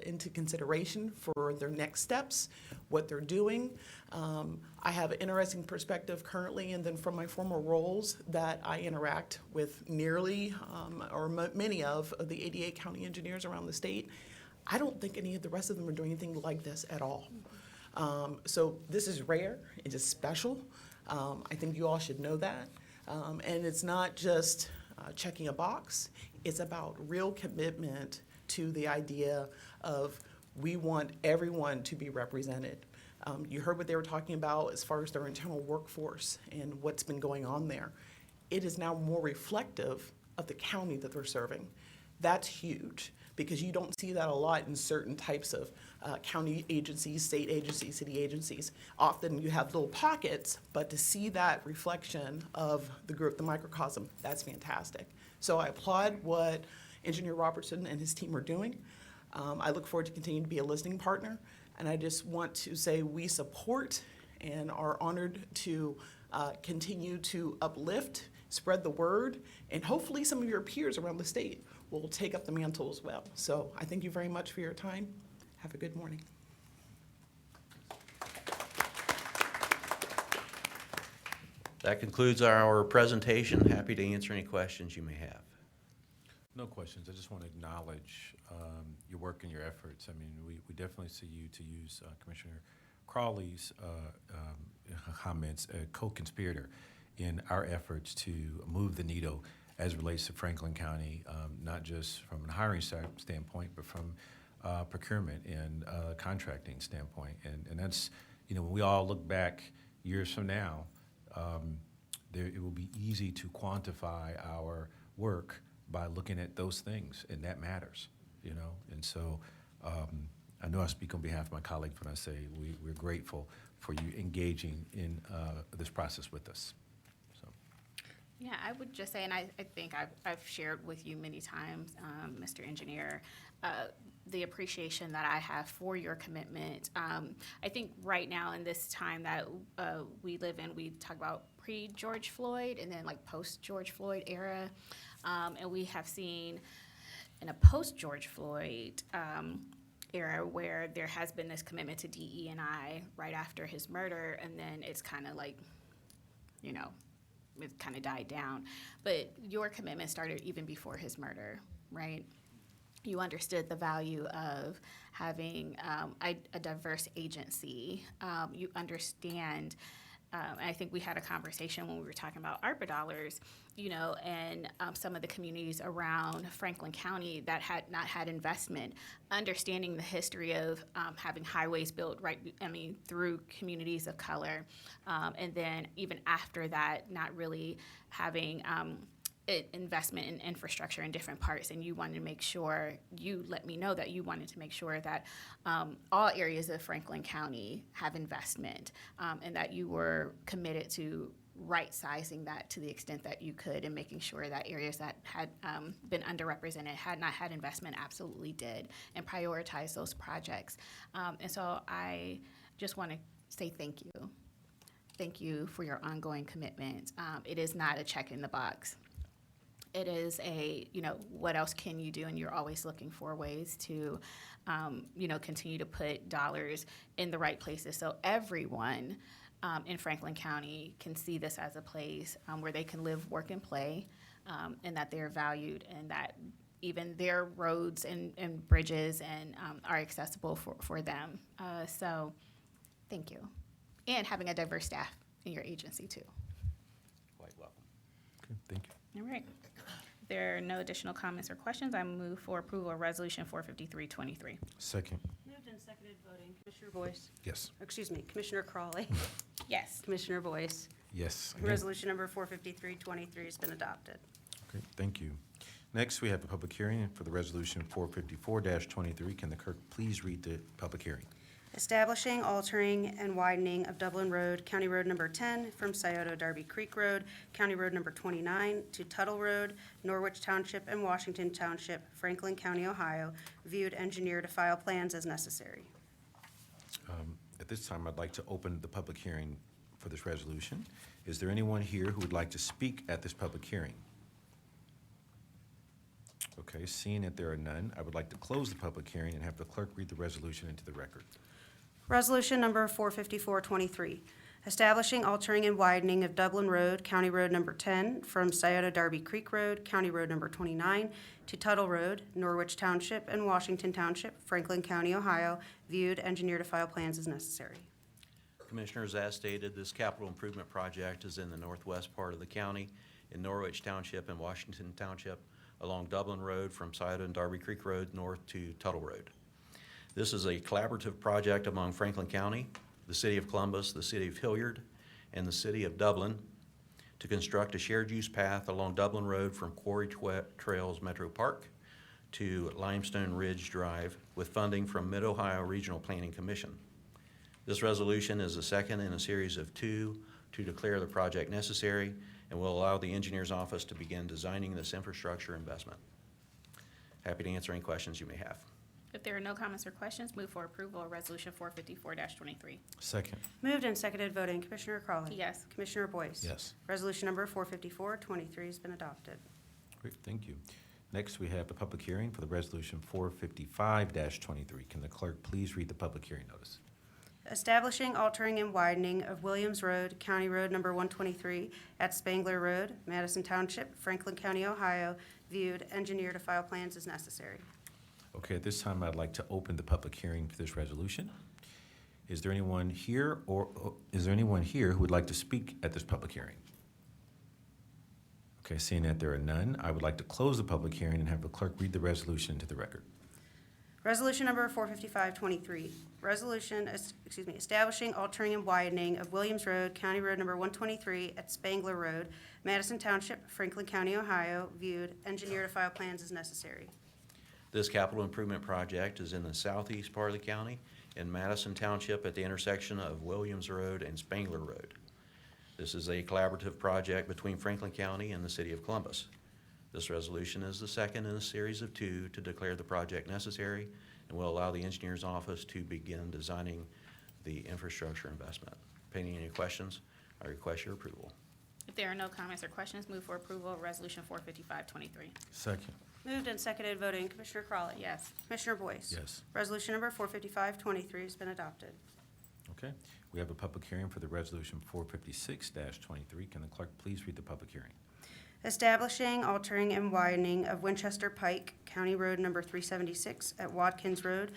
S12: into consideration for their next steps, what they're doing. I have an interesting perspective currently, and then from my former roles that I interact with nearly or many of the 88 county engineers around the state. I don't think any of the rest of them are doing anything like this at all. So this is rare, it is special. I think you all should know that. And it's not just checking a box, it's about real commitment to the idea of we want everyone to be represented. You heard what they were talking about as far as their internal workforce and what's been going on there. It is now more reflective of the county that they're serving. That's huge, because you don't see that a lot in certain types of county agencies, state agencies, city agencies. Often you have little pockets, but to see that reflection of the group, the microcosm, that's fantastic. So I applaud what Engineer Robertson and his team are doing. I look forward to continuing to be a listening partner, and I just want to say we support and are honored to continue to uplift, spread the word, and hopefully some of your peers around the state will take up the mantle as well. So I thank you very much for your time. Have a good morning.
S9: That concludes our presentation. Happy to answer any questions you may have.
S1: No questions. I just want to acknowledge your work and your efforts. I mean, we definitely see you, to use Commissioner Crawley's comments, a co-conspirator in our efforts to move the needle as it relates to Franklin County, not just from a hiring standpoint, but from procurement and contracting standpoint. And that's, when we all look back years from now, it will be easy to quantify our work by looking at those things, and that matters, And so I know I speak on behalf of my colleagues when I say we're grateful for you engaging in this process with us. So.
S4: Yeah, I would just say, and I think I've shared with you many times, Mr. Engineer, the appreciation that I have for your commitment. I think right now in this time that we live in, we talk about pre-George Floyd and then like post-George Floyd era. And we have seen in a post-George Floyd era where there has been this commitment to DE&I right after his murder, and then it's kind of like, it kind of died down. But your commitment started even before his murder, right? You understood the value of having a diverse agency. You understand, and I think we had a conversation when we were talking about ARPA dollars, and some of the communities around Franklin County that had not had investment, understanding the history of having highways built through communities of color, and then even after that, not really having investment in infrastructure in different parts, and you wanted to make sure, you let me know that you wanted to make sure that all areas of Franklin County have investment, and that you were committed to right-sizing that to the extent that you could, and making sure that areas that had been underrepresented, had not had investment, absolutely did, and prioritize those projects. And so I just want to say thank you. Thank you for your ongoing commitment. It is not a check in the box. It is what else can you do? And you're always looking for ways to, continue to put dollars in the right places so everyone in Franklin County can see this as a place where they can live, work, and play, and that they're valued, and that even their roads and bridges and are accessible for them. So thank you. And having a diverse staff in your agency too.
S9: Quite welcome.
S1: Okay, thank you.
S4: All right. If there are no additional comments or questions, I move for approval of Resolution 45323.
S1: Second.
S5: Moved and seconded voting. Commissioner Boyce?
S1: Yes.
S5: Commissioner Crawley?
S4: Yes.
S5: Commissioner Boyce?
S1: Yes. Again.
S5: Resolution number 45323 has been adopted.
S1: Okay, thank you. Next, we have a public hearing for the resolution 454-23. Can the clerk please read the public hearing?
S5: Establishing, altering, and widening of Dublin Road, County Road number 10 from Scioto Darby Creek Road, County Road number 29 to Tuttle Road, Norwich Township and Washington Township, Franklin County, Ohio, viewed engineer to file plans as necessary.
S1: At this time, I'd like to open the public hearing for this resolution. Is there anyone here who would like to speak at this public hearing? Okay, seeing that there are none, I would like to close the public hearing and have the clerk read the resolution into the record.
S5: Resolution number 45423, establishing, altering, and widening of Dublin Road, County Road number 10 from Scioto Darby Creek Road, County Road number 29 to Tuttle Road, Norwich Township and Washington Township, Franklin County, Ohio, viewed, engineer to file plans as necessary.
S9: Commissioners, as stated, this capital improvement project is in the northwest part of the county in Norwich Township and Washington Township along Dublin Road from Scioto and Darby Creek Road north to Tuttle Road. This is a collaborative project among Franklin County, the City of Columbus, the City of Hilliard, and the City of Dublin to construct a shared use path along Dublin Road from Quarry Trails Metro Park to Limestone Ridge Drive with funding from Mid-Ohio Regional Planning Commission. This resolution is the second in a series of two to declare the project necessary and will allow the engineer's office to begin designing this infrastructure investment. Happy to answer any questions you may have.
S4: If there are no comments or questions, move for approval of Resolution 454-23.
S1: Second.
S5: Moved and seconded, voting, Commissioner Crawley.
S4: Yes.
S5: Commissioner Boyce.
S1: Yes.
S5: Resolution number 454-23 has been adopted.
S1: Great, thank you. Next, we have the public hearing for the resolution 455-23. Can the clerk please read the public hearing notice?
S5: Establishing, altering, and widening of Williams Road, County Road number 123 at Spangler Road, Madison Township, Franklin County, Ohio, viewed, engineer to file plans as necessary.
S1: Okay, at this time, I'd like to open the public hearing for this resolution. Is there anyone here who would like to speak at this public hearing? Okay, seeing that there are none, I would like to close the public hearing and have the clerk read the resolution into the record.
S5: Resolution number 455-23, establishing, altering, and widening of Williams Road, County Road number 123 at Spangler Road, Madison Township, Franklin County, Ohio, viewed, engineer to file plans as necessary.
S9: This capital improvement project is in the southeast part of the county in Madison Township at the intersection of Williams Road and Spangler Road. This is a collaborative project between Franklin County and the City of Columbus. This resolution is the second in a series of two to declare the project necessary and will allow the engineer's office to begin designing the infrastructure investment. Pending any questions, I request your approval.
S4: If there are no comments or questions, move for approval of Resolution 455-23.
S1: Second.
S5: Moved and seconded, voting, Commissioner Crawley.
S4: Yes.
S5: Commissioner Boyce.
S1: Yes.
S5: Resolution number 455-23 has been adopted.
S1: Okay, we have a public hearing for the resolution 456-23. Can the clerk please read the public hearing?
S5: Establishing, altering, and widening of Winchester Pike, County Road number 376 at Watkins Road,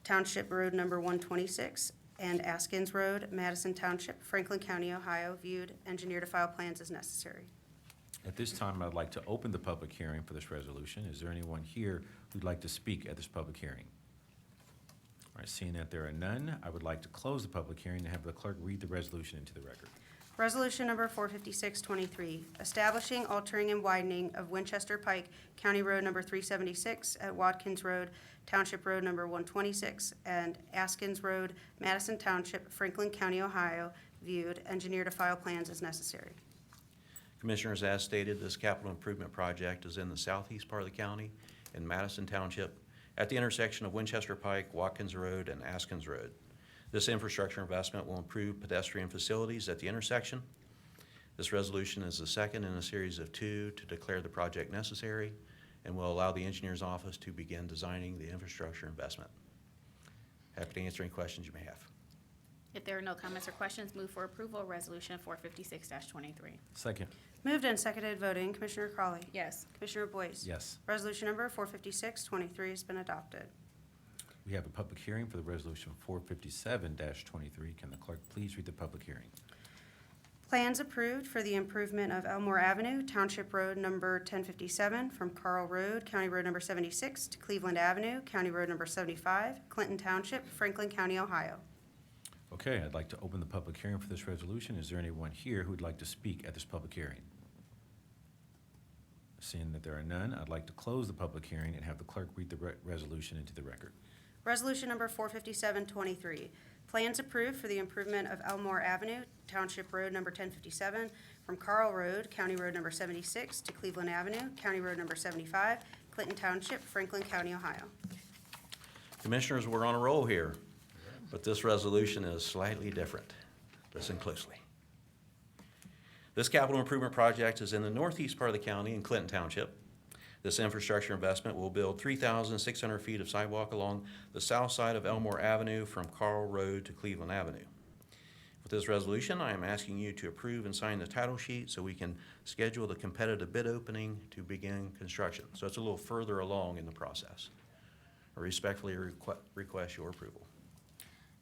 S5: Township Road number 126, and Askins Road, Madison Township, Franklin County, Ohio, viewed, engineer to file plans as necessary.
S1: At this time, I'd like to open the public hearing for this resolution. Is there anyone here who'd like to speak at this public hearing? All right, seeing that there are none, I would like to close the public hearing and have the clerk read the resolution into the record.
S5: Resolution number 456-23, establishing, altering, and widening of Winchester Pike, County Road number 376 at Watkins Road, Township Road number 126, and Askins Road, Madison Township, Franklin County, Ohio, viewed, engineer to file plans as necessary.
S9: Commissioners, as stated, this capital improvement project is in the southeast part of the county in Madison Township at the intersection of Winchester Pike, Watkins Road, and Askins Road. This infrastructure investment will improve pedestrian facilities at the intersection. This resolution is the second in a series of two to declare the project necessary and will allow the engineer's office to begin designing the infrastructure investment. Happy to answer any questions you may have.
S4: If there are no comments or questions, move for approval of Resolution 456-23.
S1: Second.
S5: Moved and seconded, voting, Commissioner Crawley.
S4: Yes.
S5: Commissioner Boyce.
S1: Yes.
S5: Resolution number 456-23 has been adopted.
S1: We have a public hearing for the resolution 457-23. Can the clerk please read the public hearing?
S5: Plans approved for the improvement of Elmore Avenue, Township Road number 1057 from Carl Road, County Road number 76 to Cleveland Avenue, County Road number 75, Clinton Township, Franklin County, Ohio.
S1: Okay, I'd like to open the public hearing for this resolution. Is there anyone here who'd like to speak at this public hearing? Seeing that there are none, I'd like to close the public hearing and have the clerk read the resolution into the record.
S5: Resolution number 457-23, plans approved for the improvement of Elmore Avenue, Township Road number 1057 from Carl Road, County Road number 76 to Cleveland Avenue, County Road number 75, Clinton Township, Franklin County, Ohio.
S9: Commissioners, we're on a roll here, but this resolution is slightly different. Listen closely. This capital improvement project is in the northeast part of the county in Clinton Township. This infrastructure investment will build 3,600 feet of sidewalk along the south side of Elmore Avenue from Carl Road to Cleveland Avenue. With this resolution, I am asking you to approve and sign the title sheet so we can schedule the competitive bid opening to begin construction. So it's a little further along in the process. I respectfully request your approval.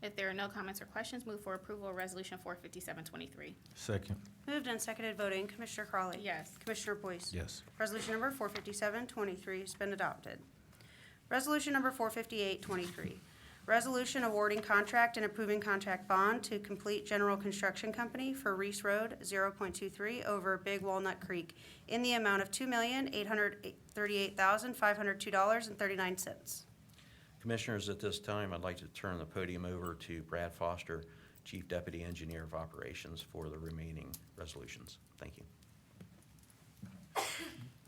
S4: If there are no comments or questions, move for approval of Resolution 457-23.
S1: Second.
S5: Moved and seconded, voting, Commissioner Crawley.
S4: Yes.
S5: Commissioner Boyce.
S1: Yes.
S5: Resolution number 457-23 has been adopted. Resolution number 458-23, Resolution awarding contract and approving contract bond to Complete General Construction Company for Reese Road 0.23 over Big Walnut Creek in the amount of $2,838,502.39.
S9: Commissioners, at this time, I'd like to turn the podium over to Brad Foster, Chief Deputy Engineer of Operations, for the remaining resolutions. Thank you.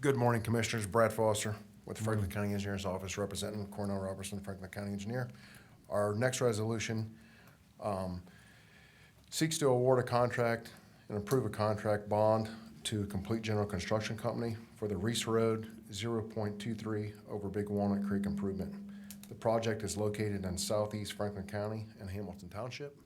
S13: Good morning, Commissioners. Brad Foster with the Franklin County Engineers Office, representing Cornell Robertson, Franklin County Engineer. Our next resolution seeks to award a contract and approve a contract bond to Complete General Construction Company for the Reese Road 0.23 over Big Walnut Creek improvement. The project is located in southeast Franklin County and Hamilton Township.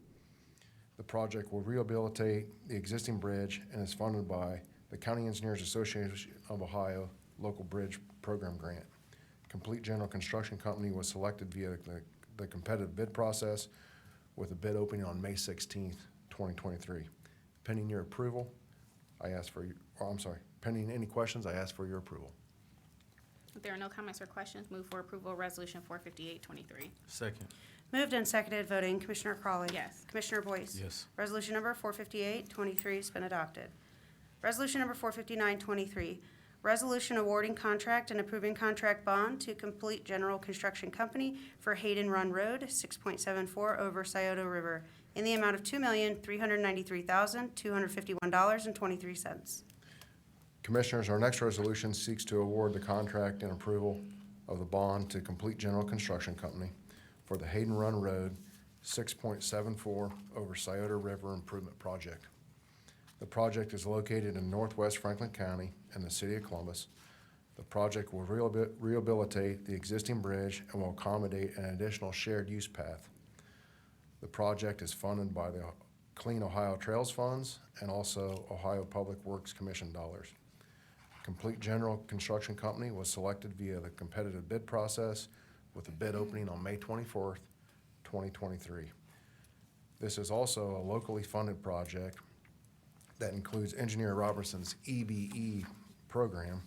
S13: The project will rehabilitate the existing bridge and is funded by the County Engineers Association of Ohio Local Bridge Program Grant. Complete General Construction Company was selected via the competitive bid process with a bid opening on May 16th, 2023. Pending your approval, pending any questions, I ask for your approval.
S4: If there are no comments or questions, move for approval of Resolution 45823.
S1: Second.
S5: Moved and seconded, voting Commissioner Crawley.
S4: Yes.
S5: Commissioner Boyce.
S1: Yes.
S5: Resolution number 45823 has been adopted. Resolution number 45923, resolution awarding contract and approving contract bond to Complete General Construction Company for Hayden Run Road 6.74 over Scioto River in the amount of $2,393,251.23.
S13: Commissioners, our next resolution seeks to award the contract and approval of the bond to Complete General Construction Company for the Hayden Run Road 6.74 over Scioto River Improvement Project. The project is located in northwest Franklin County and the city of Columbus. The project will rehabilitate the existing bridge and will accommodate an additional shared use path. The project is funded by the Clean Ohio Trails Funds and also Ohio Public Works Commission dollars. Complete General Construction Company was selected via the competitive bid process with a bid opening on May 24th, 2023. This is also a locally funded project that includes Engineer Robertson's EBE program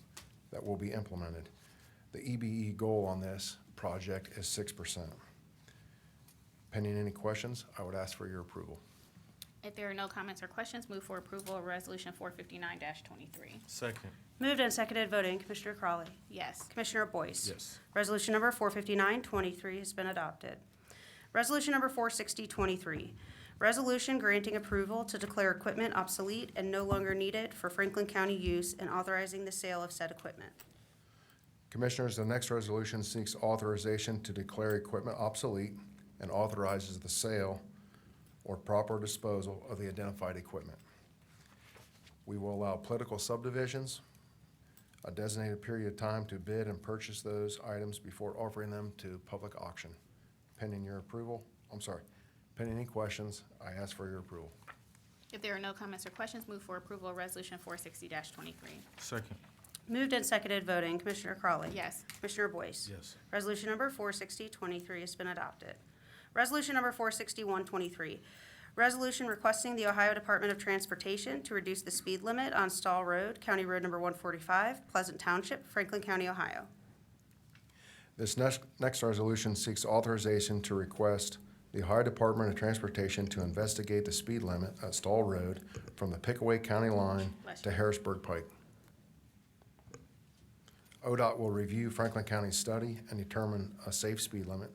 S13: that will be implemented. The EBE goal on this project is 6%. Pending any questions, I would ask for your approval.
S4: If there are no comments or questions, move for approval of Resolution 459-23.
S1: Second.
S5: Moved and seconded, voting Commissioner Crawley.
S4: Yes.
S5: Commissioner Boyce.
S1: Yes.
S5: Resolution number 45923 has been adopted. Resolution number 46023, resolution granting approval to declare equipment obsolete and no longer needed for Franklin County use and authorizing the sale of said equipment.
S13: Commissioners, the next resolution seeks authorization to declare equipment obsolete and authorizes the sale or proper disposal of the identified equipment. We will allow political subdivisions a designated period of time to bid and purchase those items before offering them to public auction. Pending any questions, I ask for your approval.
S4: If there are no comments or questions, move for approval of Resolution 460-23.
S1: Second.
S5: Moved and seconded, voting Commissioner Crawley.
S4: Yes.
S5: Commissioner Boyce.
S1: Yes.
S5: Resolution number 46023 has been adopted. Resolution number 46123, resolution requesting the Ohio Department of Transportation to reduce the speed limit on Stall Road, County Road number 145, Pleasant Township, Franklin County, Ohio.
S13: This next resolution seeks authorization to request the Ohio Department of Transportation to investigate the speed limit at Stall Road from the Pickaway County line to Harrisburg Pike. ODOT will review Franklin County's study and determine a safe speed limit.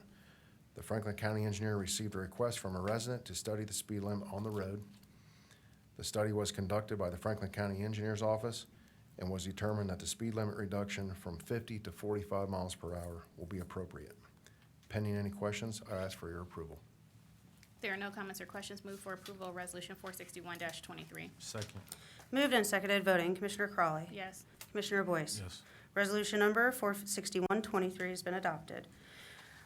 S13: The Franklin County engineer received a request from a resident to study the speed limit on the road. The study was conducted by the Franklin County Engineers Office and was determined that the speed limit reduction from 50 to 45 miles per hour will be appropriate. Pending any questions, I ask for your approval.
S4: If there are no comments or questions, move for approval of Resolution 461-23.
S1: Second.
S5: Moved and seconded, voting Commissioner Crawley.
S4: Yes.
S5: Commissioner Boyce.
S1: Yes.
S5: Resolution number 46123 has been adopted.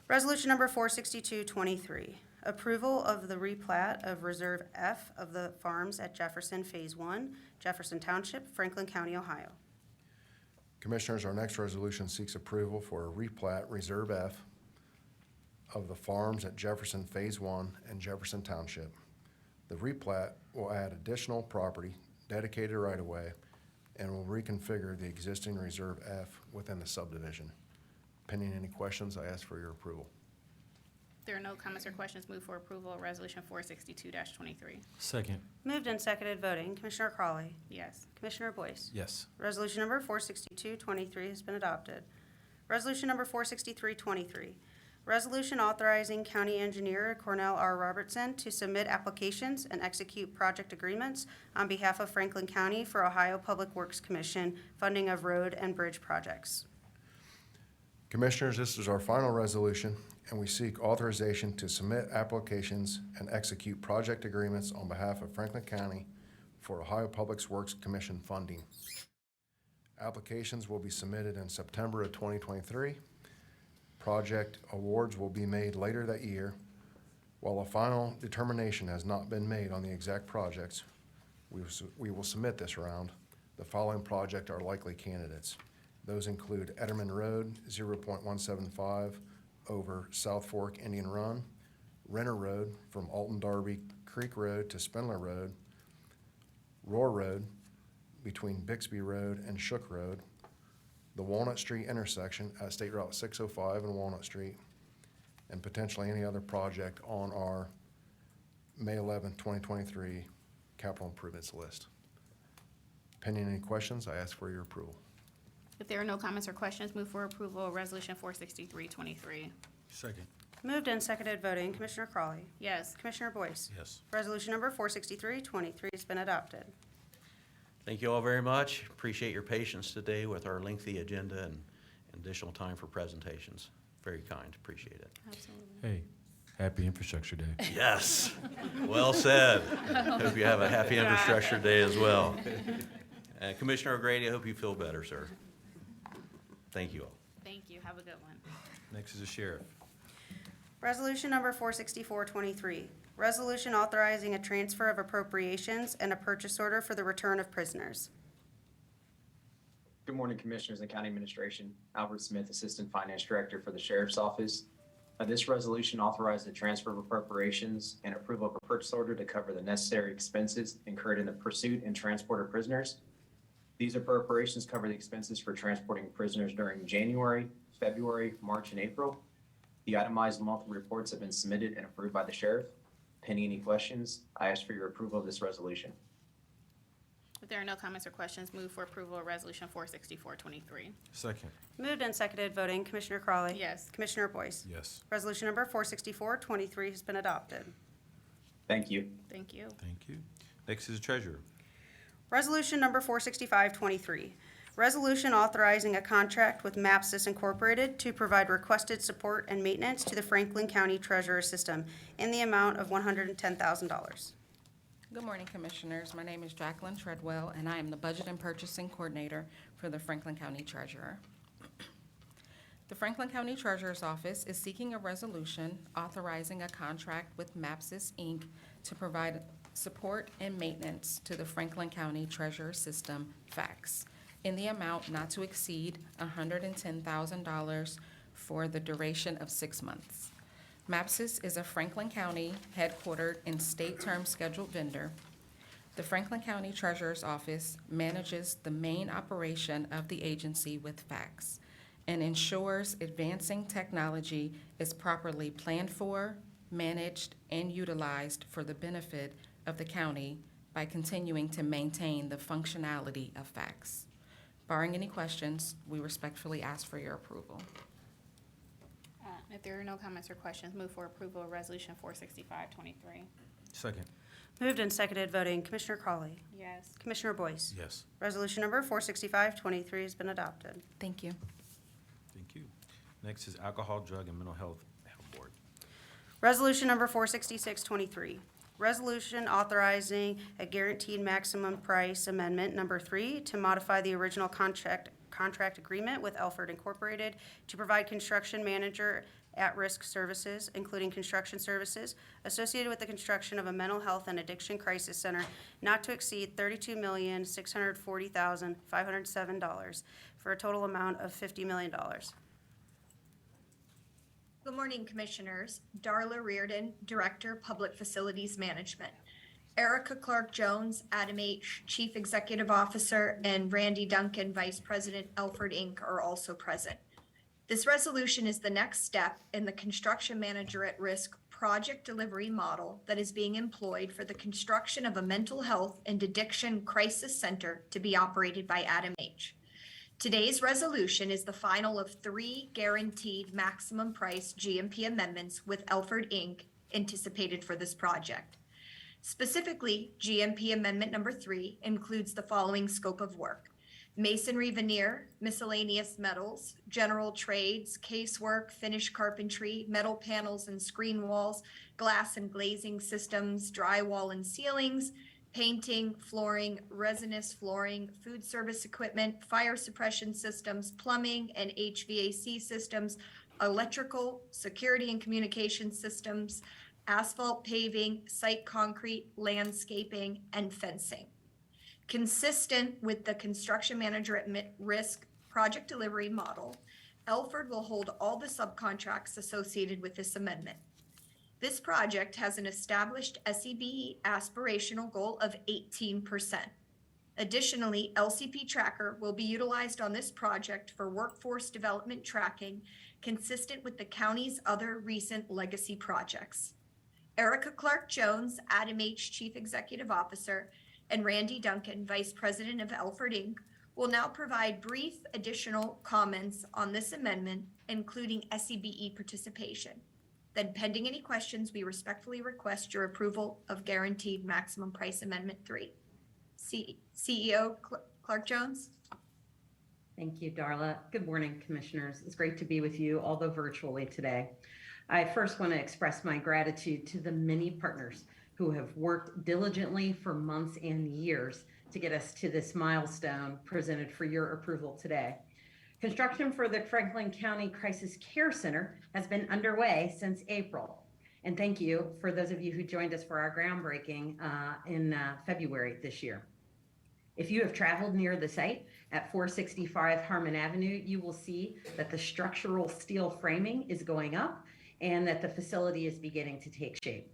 S5: Resolution number 46223, approval of the replat of Reserve F of the farms at Jefferson Phase 1, Jefferson Township, Franklin County, Ohio.
S13: Commissioners, our next resolution seeks approval for a replat Reserve F of the farms at Jefferson Phase 1 and Jefferson Township. The replat will add additional property, dedicated right-of-way, and will reconfigure the existing Reserve F within the subdivision. Pending any questions, I ask for your approval.
S4: There are no comments or questions. Move for approval of Resolution 462-23.
S1: Second.
S5: Moved and seconded voting. Commissioner Crawley.
S4: Yes.
S5: Commissioner Boyce.
S1: Yes.
S5: Resolution number 46223 has been adopted. Resolution number 46323, resolution authorizing County Engineer Cornell R. Robertson to submit applications and execute project agreements on behalf of Franklin County for Ohio Public Works Commission funding of road and bridge projects.
S13: Commissioners, this is our final resolution, and we seek authorization to submit applications and execute project agreements on behalf of Franklin County for Ohio Public Works Commission funding. Applications will be submitted in September of 2023. Project awards will be made later that year. While a final determination has not been made on the exact projects we will submit this round, the following projects are likely candidates. Those include Etterman Road, 0.175 over South Fork Indian Run, Renner Road from Alton Darby Creek Road to Spindler Road, Roar Road between Bixby Road and Shook Road, the Walnut Street intersection at State Route 605 and Walnut Street, and potentially any other project on our May 11, 2023 capital improvements list. Pending any questions, I ask for your approval.
S4: If there are no comments or questions, move for approval of Resolution 463-23.
S1: Second.
S5: Moved and seconded voting. Commissioner Crawley.
S4: Yes.
S5: Commissioner Boyce.
S1: Yes.
S5: Resolution number 46323 has been adopted.
S9: Thank you all very much. Appreciate your patience today with our lengthy agenda and additional time for presentations. Very kind, appreciate it.
S4: Absolutely.
S1: Hey, happy Infrastructure Day.
S9: Yes, well said. Hope you have a happy Infrastructure Day as well. Commissioner O'Grady, I hope you feel better, sir. Thank you all.
S4: Thank you. Have a good one.
S1: Next is the sheriff.
S5: Resolution number 46423, resolution authorizing a transfer of appropriations and a purchase order for the return of prisoners.
S14: Good morning, Commissioners and County Administration. Albert Smith, Assistant Finance Director for the Sheriff's Office. This resolution authorizes the transfer of appropriations and approval of a purchase order to cover the necessary expenses incurred in the pursuit and transport of prisoners. These appropriations cover the expenses for transporting prisoners during January, February, March, and April. The itemized monthly reports have been submitted and approved by the sheriff. Pending any questions, I ask for your approval of this resolution.
S4: If there are no comments or questions, move for approval of Resolution 464-23.
S1: Second.
S5: Moved and seconded voting. Commissioner Crawley.
S4: Yes.
S5: Commissioner Boyce.
S1: Yes.
S5: Resolution number 46423 has been adopted.
S14: Thank you.
S4: Thank you.
S1: Thank you. Next is the treasurer.
S5: Resolution number 46523, resolution authorizing a contract with Mapsys Incorporated to provide requested support and maintenance to the Franklin County Treasurer System in the amount of $110,000.
S15: Good morning, Commissioners. My name is Jacqueline Treadwell, and I am the Budget and Purchasing Coordinator for the Franklin County Treasurer. The Franklin County Treasurer's Office is seeking a resolution authorizing a contract with Mapsys, Inc. to provide support and maintenance to the Franklin County Treasurer System, FACS, in the amount not to exceed $110,000 for the duration of 6 months. Mapsys is a Franklin County headquartered and state term scheduled vendor. The Franklin County Treasurer's Office manages the main operation of the agency with FACS and ensures advancing technology is properly planned for, managed, and utilized for the benefit of the county by continuing to maintain the functionality of FACS. Barring any questions, we respectfully ask for your approval.
S4: If there are no comments or questions, move for approval of Resolution 465-23.
S1: Second.
S5: Moved and seconded voting. Commissioner Crawley.
S4: Yes.
S5: Commissioner Boyce.
S1: Yes.
S5: Resolution number 46523 has been adopted.
S15: Thank you.
S1: Thank you. Next is Alcohol, Drug, and Mental Health Board.
S5: Resolution number 46623, resolution authorizing a guaranteed maximum price amendment number 3 to modify the original contract agreement with Elford Incorporated to provide construction manager at-risk services, including construction services associated with the construction of a mental health and addiction crisis center not to exceed $32,640,507 for a total amount of $50 million.
S16: Good morning, Commissioners. Darla Reardon, Director, Public Facilities Management. Erica Clark Jones, Adam H., Chief Executive Officer, and Randy Duncan, Vice President, Elford Inc., are also present. This resolution is the next step in the construction manager at risk project delivery model that is being employed for the construction of a mental health and addiction crisis center to be operated by Adam H. Today's resolution is the final of 3 guaranteed maximum price GMP amendments with Elford Inc. anticipated for this project. Specifically, GMP Amendment number 3 includes the following scope of work: masonry veneer, miscellaneous metals, general trades, casework, finished carpentry, metal panels and screen walls, glass and glazing systems, drywall and ceilings, painting, flooring, resinous flooring, food service equipment, fire suppression systems, plumbing and HVAC systems, electrical, security and communication systems, asphalt paving, site concrete, landscaping, and fencing. Consistent with the construction manager at risk project delivery model, Elford will hold all the subcontracts associated with this amendment. This project has an established SEBE aspirational goal of 18%. Additionally, LCP Tracker will be utilized on this project for workforce development tracking consistent with the county's other recent legacy projects. Erica Clark Jones, Adam H. Chief Executive Officer, and Randy Duncan, Vice President of Elford Inc., will now provide brief additional comments on this amendment, including SEBE participation. Then, pending any questions, we respectfully request your approval of Guaranteed Maximum Price Amendment 3. CEO Clark Jones.
S17: Thank you, Darla. Good morning, Commissioners. It's great to be with you, although virtually today. I first want to express my gratitude to the many partners who have worked diligently for months and years to get us to this milestone presented for your approval today. Construction for the Franklin County Crisis Care Center has been underway since April. And thank you for those of you who joined us for our groundbreaking in February this year. If you have traveled near the site at 465 Harmon Avenue, you will see that the structural steel framing is going up and that the facility is beginning to take shape.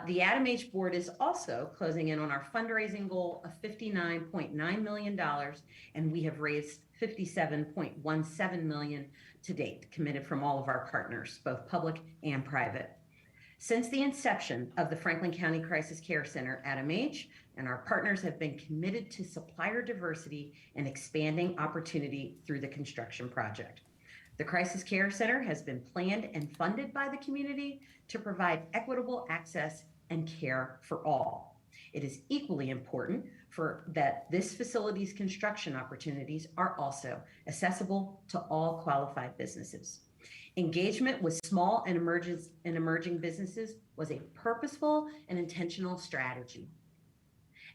S17: The Adam H. Board is also closing in on our fundraising goal of $59.9 million, and we have raised $57.17 million to date, committed from all of our partners, both public and private. Since the inception of the Franklin County Crisis Care Center, Adam H. and our partners have been committed to supplier diversity and expanding opportunity through the construction project. The Crisis Care Center has been planned and funded by the community to provide equitable access and care for all. It is equally important that this facility's construction opportunities are also accessible to all qualified businesses. Engagement with small and emerging businesses was a purposeful and intentional strategy.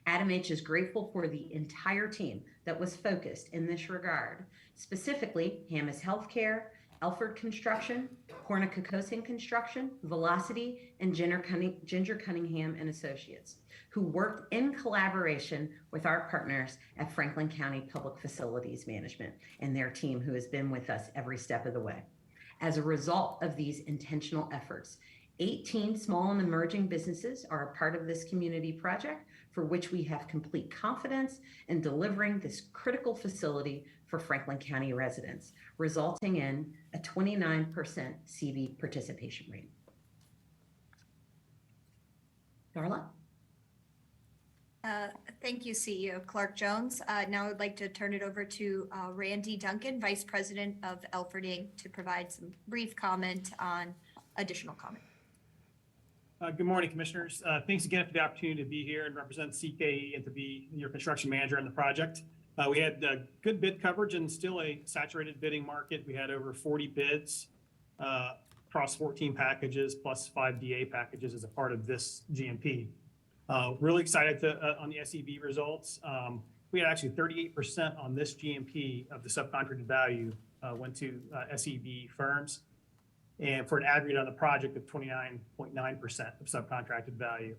S17: Adam H. is grateful for the entire team that was focused in this regard, specifically Hamas Healthcare, Elford Construction, Cornucocosin Construction, Velocity, and Ginger Cunningham and Associates, who worked in collaboration with our partners at Franklin County Public Facilities Management and their team who has been with us every step of the way. As a result of these intentional efforts, 18 small and emerging businesses are a part of this community project for which we have complete confidence in delivering this critical facility for Franklin County residents, resulting in a 29% CV participation rate. Darla?
S16: Thank you, CEO Clark Jones. Now I'd like to turn it over to Randy Duncan, Vice President of Elford Inc., to provide some brief comment on additional comment.
S18: Good morning, Commissioners. Thanks again for the opportunity to be here and represent CKE and to be your construction manager on the project. We had good bid coverage and still a saturated bidding market. We had over 40 bids across 14 packages plus 5 DA packages as a part of this GMP. Really excited on the SEB results. We had actually 38% on this GMP of the subcontracted value went to SEB firms, and for an aggregate on the project of 29.9% of subcontracted value.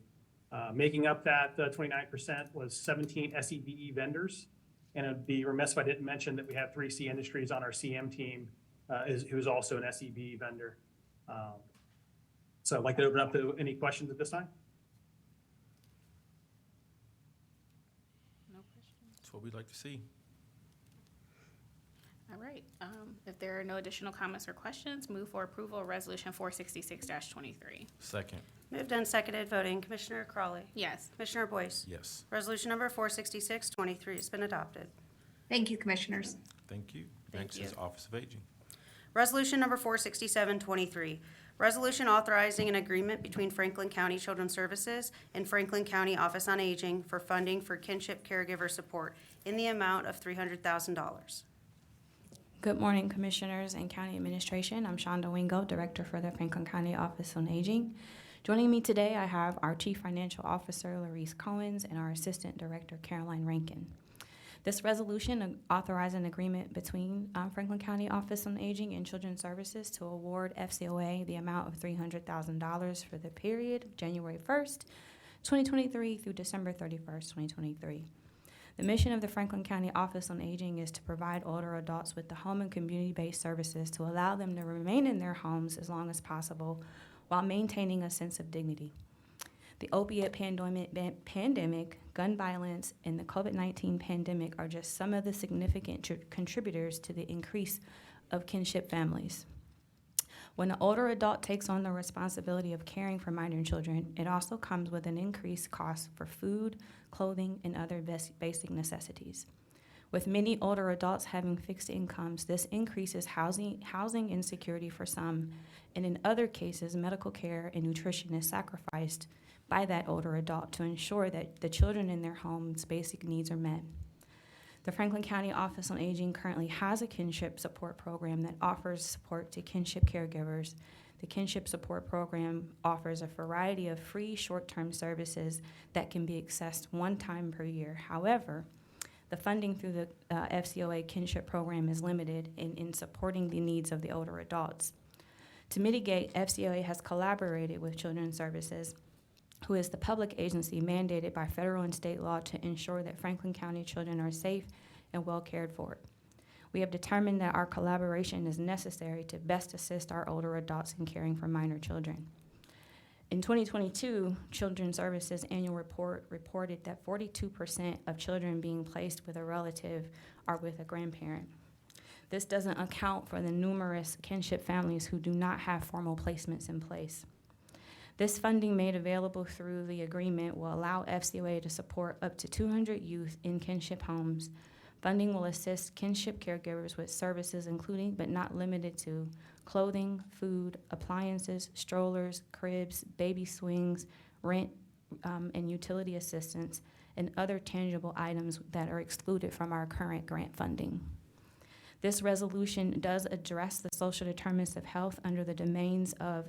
S18: Making up that 29% was 17 SEBE vendors, and it'd be remiss if I didn't mention that we have 3C Industries on our CM team, who's also an SEBE vendor. So I'd like to open up to any questions at this time.
S1: That's what we'd like to see.
S4: All right, if there are no additional comments or questions, move for approval of Resolution 466-23.
S1: Second.
S5: Moved and seconded, voting Commissioner Crawley.
S4: Yes.
S5: Commissioner Boyce.
S1: Yes.
S5: Resolution number 466-23 has been adopted.
S16: Thank you, Commissioners.
S1: Thank you.
S5: Thank
S1: Next
S5: you.
S1: is Office of Aging.
S5: Resolution number 467-23, resolution authorizing an agreement between Franklin County Children's Services and Franklin County Office on Aging for funding for kinship caregiver support in the amount of $300,000.
S19: Good morning, Commissioners and County Administration. I'm Shonda Wingo, Director for the Franklin County Office on Aging. Joining me today, I have our Chief Financial Officer, Larice Cohens, and our Assistant Director, Caroline Rankin. This resolution authorizes an agreement between Franklin County Office on Aging and Children's Services to award FCOA the amount of $300,000 for the period of January 1st, 2023 through December 31st, 2023. The mission of the Franklin County Office on Aging is to provide older adults with the home and community-based services to allow them to remain in their homes as long as possible while maintaining a sense of dignity. The opiate pandemic, gun violence, and the COVID-19 pandemic are just some of the significant contributors to the increase of kinship families. When an older adult takes on the responsibility of caring for minor children, it also comes with an increased cost for food, clothing, and other basic necessities. With many older adults having fixed incomes, this increases housing insecurity for some, and in other cases, medical care and nutrition is sacrificed by that older adult to ensure that the children in their homes' basic needs are met. The Franklin County Office on Aging currently has a kinship support program that offers support to kinship caregivers. The kinship support program offers a variety of free short-term services that can be accessed one time per year. However, the funding through the FCOA kinship program is limited in supporting the needs of the older adults. To mitigate, FCOA has collaborated with Children's Services, who is the public agency mandated by federal and state law to ensure that Franklin County children are safe and well cared for. We have determined that our collaboration is necessary to best assist our older adults in caring for minor children. In 2022, Children's Services annual report reported that 42% of children being placed with a relative are with a grandparent. This doesn't account for the numerous kinship families who do not have formal placements in place. This funding made available through the agreement will allow FCOA to support up to 200 youth in kinship homes. Funding will assist kinship caregivers with services including but not limited to clothing, food, appliances, strollers, cribs, baby swings, rent, and utility assistance, and other tangible items that are excluded from our current grant funding. This resolution does address the social determinants of health under the domains of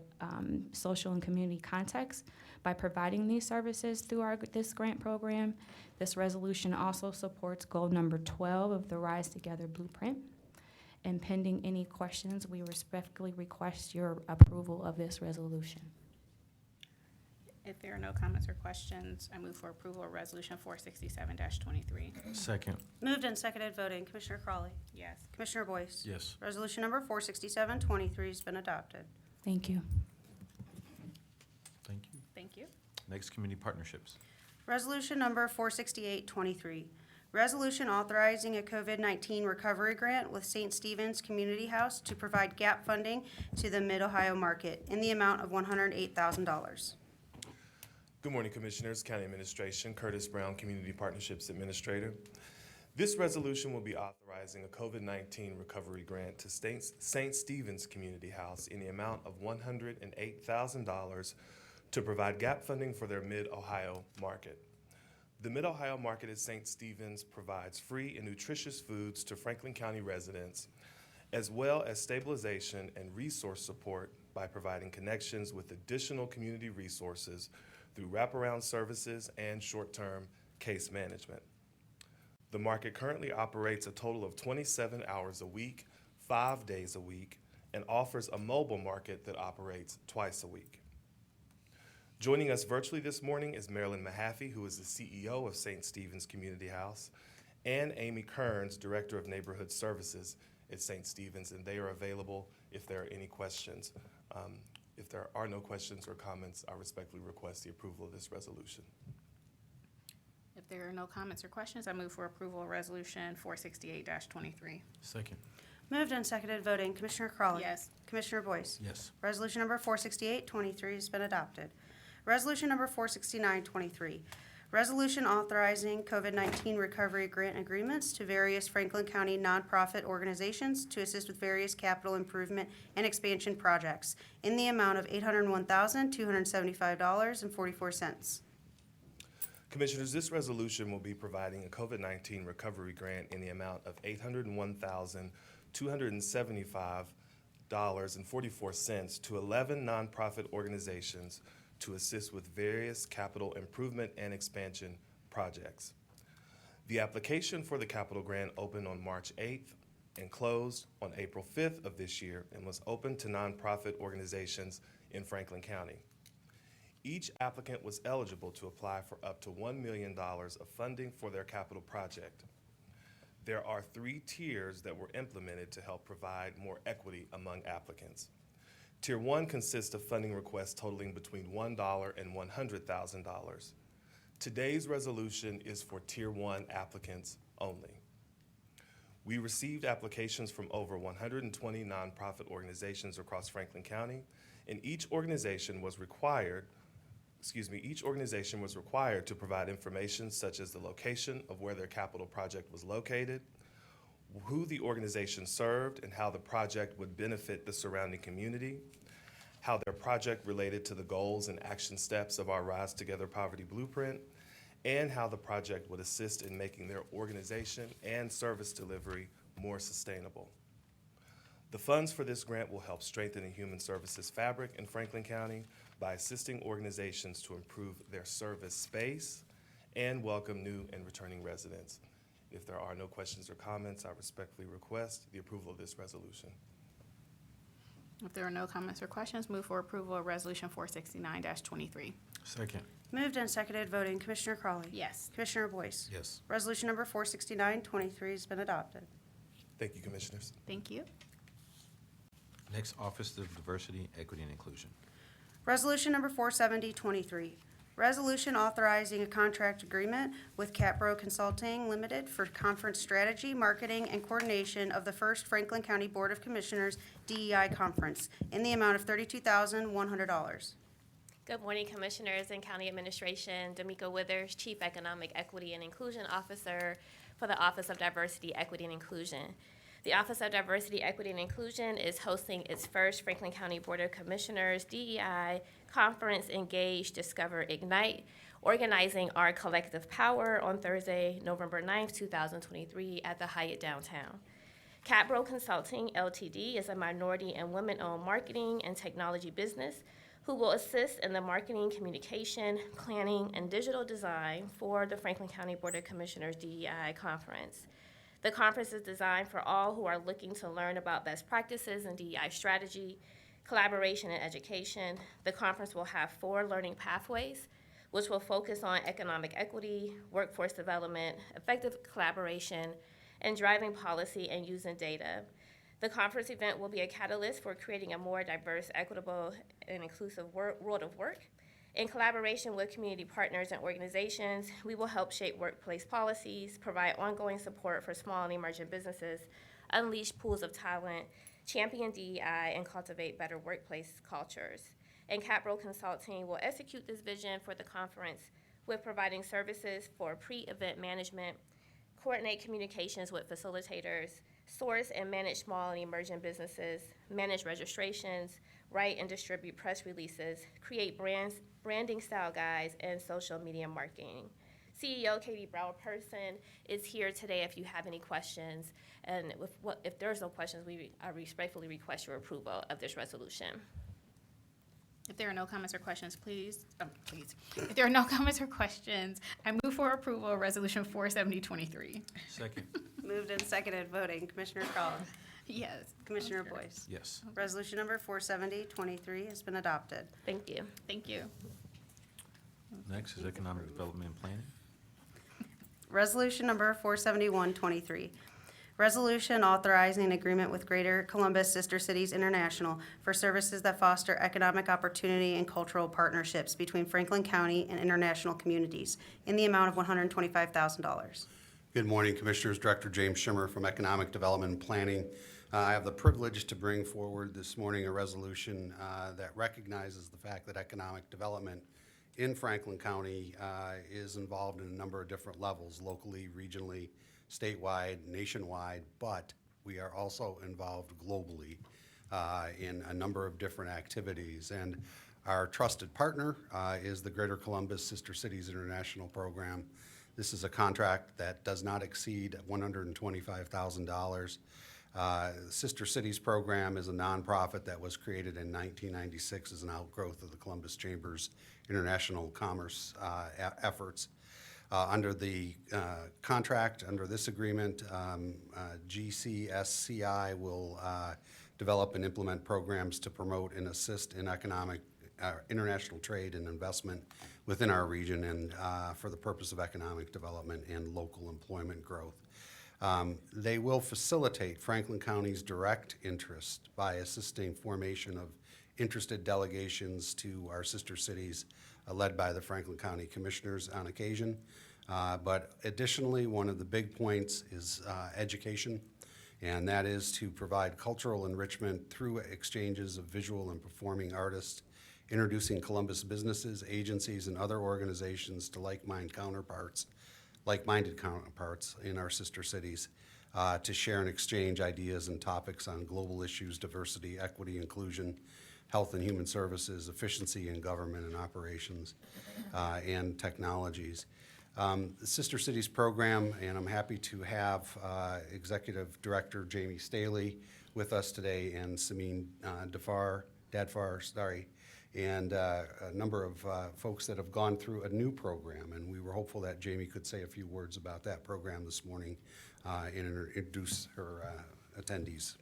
S19: social and community context by providing these services through this grant program. This resolution also supports goal number 12 of the Rise Together Blueprint. And pending any questions, we respectfully request your approval of this resolution.
S4: If there are no comments or questions, I move for approval of Resolution 467-23.
S1: Second.
S5: Moved and seconded, voting Commissioner Crawley.
S4: Yes.
S5: Commissioner Boyce.
S1: Yes.
S5: Resolution number 467-23 has been adopted.
S19: Thank you.
S1: Thank you.
S4: Thank you.
S1: Next, Community Partnerships.
S5: Resolution number 468-23, resolution authorizing a COVID-19 recovery grant with St. Stephen's Community House to provide gap funding to the Mid-Ohio market in the amount of $108,000.
S20: Good morning, Commissioners, County Administration, Curtis Brown, Community Partnerships Administrator. This resolution will be authorizing a COVID-19 recovery grant to St. Stephen's Community House in the amount of $108,000 to provide gap funding for their Mid-Ohio market. The Mid-Ohio market at St. Stephen's provides free and nutritious foods to Franklin County residents, as well as stabilization and resource support by providing connections with additional community resources through wraparound services and short-term case management. The market currently operates a total of 27 hours a week, 5 days a week, and offers a mobile market that operates twice a week. Joining us virtually this morning is Marilyn Mahaffey, who is the CEO of St. Stephen's Community House, and Amy Kearns, Director of Neighborhood Services at St. Stephen's, and they are available if there are any questions. If there are no questions or comments, I respectfully request the approval of this resolution.
S4: If there are no comments or questions, I move for approval of Resolution 468-23.
S1: Second.
S5: Moved and seconded voting, Commissioner Crawley.
S4: Yes.
S5: Commissioner Boyce.
S1: Yes.
S5: Resolution number 468-23 has been adopted. Resolution number 469-23, resolution authorizing COVID-19 recovery grant agreements to various Franklin County nonprofit organizations to assist with various capital improvement and expansion projects in the amount of $801,275.44.
S20: Commissioners, this resolution will be providing a COVID-19 recovery grant in the amount of $801,275.44 to 11 nonprofit organizations to assist with various capital improvement and expansion projects. The application for the capital grant opened on March 8th and closed on April 5th of this year and was open to nonprofit organizations in Franklin County. Each applicant was eligible to apply for up to $1 million of funding for their capital project. There are 3 tiers that were implemented to help provide more equity among applicants. Tier 1 consists of funding requests totaling between $1 and $100,000. Today's resolution is for Tier 1 applicants only. We received applications from over 120 nonprofit organizations across Franklin County, and each organization was required to provide information such as the location of where their capital project was located, who the organization served, and how the project would benefit the surrounding community, how their project related to the goals and action steps of our Rise Together Poverty Blueprint, and how the project would assist in making their organization and service delivery more sustainable. The funds for this grant will help strengthen the human services fabric in Franklin County by assisting organizations to improve their service space and welcome new and returning residents. If there are no questions or comments, I respectfully request the approval of this resolution.
S4: If there are no comments or questions, move for approval of Resolution 469-23.
S1: Second.
S5: Moved and seconded voting, Commissioner Crawley.
S4: Yes.
S5: Commissioner Boyce.
S1: Yes.
S5: Resolution number 469-23 has been adopted.
S20: Thank you, Commissioners.
S4: Thank you.
S1: Next, Office of Diversity, Equity, and Inclusion.
S5: Resolution number 470-23, resolution authorizing a contract agreement with Capro Consulting Limited for conference strategy, marketing, and coordination of the first Franklin County Board of Commissioners DEI Conference in the amount of $32,100.
S2: Good morning, Commissioners and County Administration. D'Amico Withers, Chief Economic Equity and Inclusion Officer for the Office of Diversity, Equity, and Inclusion. The Office of Diversity, Equity, and Inclusion is hosting its first Franklin County Board of Commissioners DEI Conference, Engage, Discover, Ignite, organizing our collective power on Thursday, November 9th, 2023 at the Hyatt downtown. Capro Consulting LTD is a minority and women-owned marketing and technology business who will assist in the marketing, communication, planning, and digital design for the Franklin County Board of Commissioners DEI Conference. The conference is designed for all who are looking to learn about best practices in DEI strategy, collaboration, and education. The conference will have 4 learning pathways, which will focus on economic equity, workforce development, effective collaboration, and driving policy and using data. The conference event will be a catalyst for creating a more diverse, equitable, and inclusive world of work. In collaboration with community partners and organizations, we will help shape workplace policies, provide ongoing support for small and emerging businesses, unleash pools of talent, champion DEI, and cultivate better workplace cultures. And Capro Consulting will execute this vision for the conference with providing services for pre-event management, coordinate communications with facilitators, source and manage small and emerging businesses, manage registrations, write and distribute press releases, create branding style guides, and social media marketing. CEO Katie Brower-Person is here today if you have any questions. And if there's no questions, I respectfully request your approval of this resolution.
S4: If there are no comments or questions, if there are no comments or questions, I move for approval of Resolution 470-23.
S1: Second.
S5: Moved and seconded voting, Commissioner Crawley.
S4: Yes.
S5: Commissioner Boyce.
S1: Yes.
S5: Resolution number 470-23 has been adopted.
S2: Thank you.
S4: Thank you.
S1: Next is Economic Development and Planning.
S5: Resolution number 471-23, resolution authorizing an agreement with Greater Columbus Sister Cities International for services that foster economic opportunity and cultural partnerships between Franklin County and international communities in the amount of $125,000.
S21: Good morning, Commissioners. Director James Schimmer from Economic Development and Planning. I have the privilege to bring forward this morning a resolution that recognizes the fact that economic development in Franklin County is involved in a number of different levels, locally, regionally, statewide, nationwide, but we are also involved globally in a number of different activities. And our trusted partner is the Greater Columbus Sister Cities International Program. This is a contract that does not exceed $125,000. The Sister Cities Program is a nonprofit that was created in 1996 as an outgrowth of the Columbus Chamber's international commerce efforts. Under the contract, under this agreement, GCSCI will develop and implement programs to promote and assist in international trade and investment within our region and for the purpose of economic development and local employment growth. They will facilitate Franklin County's direct interest by assisting formation of interested delegations to our sister cities led by the Franklin County Commissioners on occasion. But additionally, one of the big points is education, and that is to provide cultural enrichment through exchanges of visual and performing artists, introducing Columbus businesses, agencies, and other organizations to like-minded counterparts in our sister cities to share and exchange ideas and topics on global issues, diversity, equity, inclusion, health and human services, efficiency in government and operations, and technologies. The Sister Cities program, and I'm happy to have Executive Director Jamie Staley with us today, and Samin Dadfar, and a number of folks that have gone through a new program, and we were hopeful that Jamie could say a few words about that program this morning and introduce her attendees.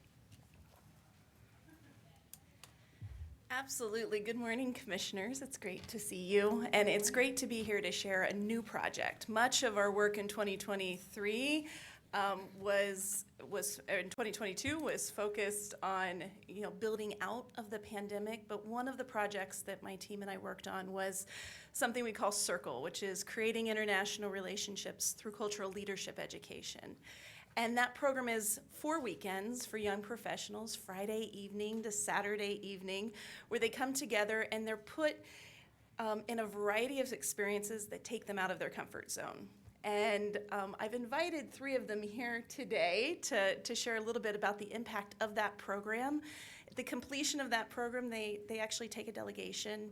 S22: Absolutely. Good morning, Commissioners. It's great to see you, and it's great to be here to share a new project. Much of our work in 2023 in 2022 was focused on building out of the pandemic, but one of the projects that my team and I worked on was something we call CIRCLE, which is creating international relationships through cultural leadership education. And that program is 4 weekends for young professionals, Friday evening to Saturday evening, where they come together and they're put in a variety of experiences that take them out of their comfort zone. And I've invited 3 of them here today to share a little bit about the impact of that program. At the completion of that program, they actually take a delegation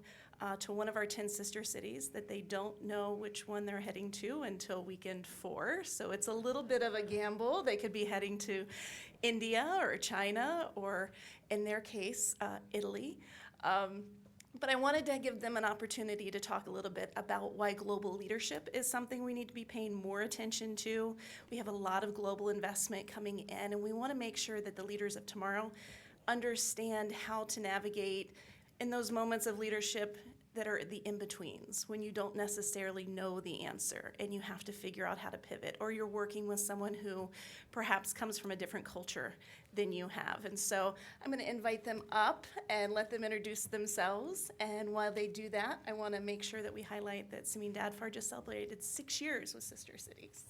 S22: to one of our 10 sister cities that they don't know which one they're heading to until weekend 4. So it's a little bit of a gamble. They could be heading to India or China or, in their case, Italy. But I wanted to give them an opportunity to talk a little bit about why global leadership is something we need to be paying more attention to. We have a lot of global investment coming in, and we want to make sure that the leaders of tomorrow understand how to navigate in those moments of leadership that are the in-betweens, when you don't necessarily know the answer and you have to figure out how to pivot, or you're working with someone who perhaps comes from a different culture than you have. And so I'm going to invite them up and let them introduce themselves. And while they do that, I want to make sure that we highlight that Samin Dadfar just celebrated 6 years with Sister Cities.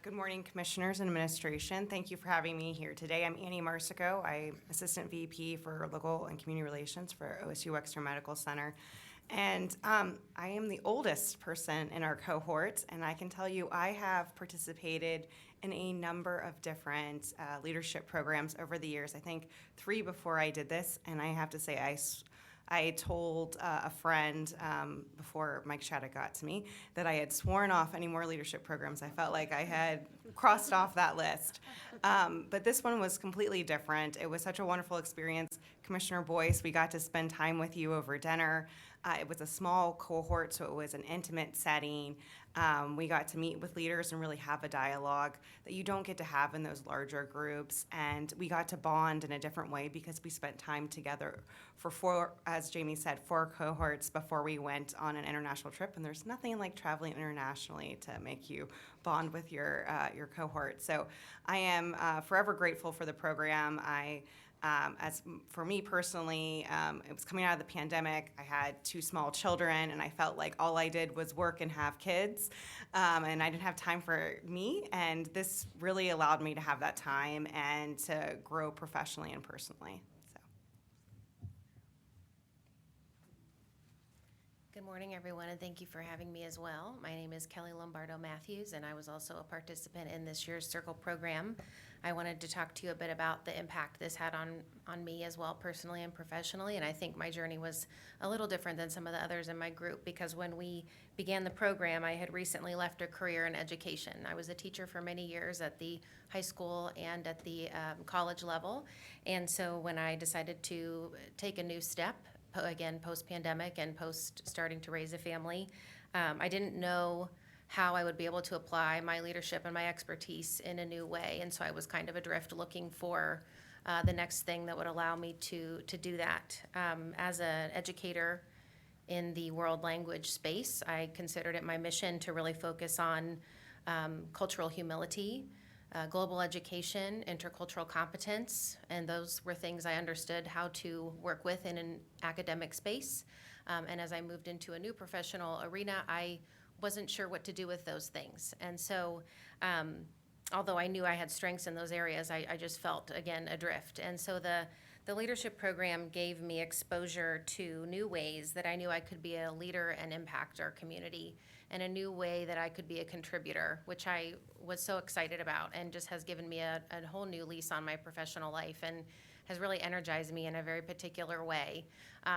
S23: Good morning, Commissioners and Administration. Thank you for having me here today. I'm Annie Marsico. I'm Assistant VP for Local and Community Relations for OSU Wexner Medical Center. And I am the oldest person in our cohort, and I can tell you I have participated in a number of different leadership programs over the years. I think 3 before I did this, and I have to say I told a friend before Mike Shattuck got to me that I had sworn off any more leadership programs. I felt like I had crossed off that list. But this one was completely different. It was such a wonderful experience. Commissioner Boyce, we got to spend time with you over dinner. It was a small cohort, so it was an intimate setting. We got to meet with leaders and really have a dialogue that you don't get to have in those larger groups. And we got to bond in a different way because we spent time together for 4, as Jamie said, 4 cohorts before we went on an international trip. And there's nothing like traveling internationally to make you bond with your cohort. So I am forever grateful for the program. For me personally, it was coming out of the pandemic. I had 2 small children, and I felt like all I did was work and have kids, and I didn't have time for me. And this really allowed me to have that time and to grow professionally and personally.
S2: Good morning, everyone, and thank you for having me as well. My name is Kelly Lombardo Matthews, and I was also a participant in this year's Circle program. I wanted to talk to you a bit about the impact this had on me as well, personally and professionally, and I think my journey was a little different than some of the others in my group, because when we began the program, I had recently left a career in education. I was a teacher for many years at the high school and at the college level, and so when I decided to take a new step, again, post-pandemic and post starting to raise a family, I didn't know how I would be able to apply my leadership and my expertise in a new way. And so I was kind of adrift looking for the next thing that would allow me to do that. As an educator in the world language space, I considered it my mission to really focus on cultural humility, global education, intercultural competence, and those were things I understood how to work with in an academic space. And as I moved into a new professional arena, I wasn't sure what to do with those things. And so, although I knew I had strengths in those areas, I just felt, again, adrift. And so the leadership program gave me exposure to new ways that I knew I could be a leader and impact our community, and a new way that I could be a contributor, which I was so excited about, and just has given me a whole new lease on my professional life and has really energized me in a very particular way.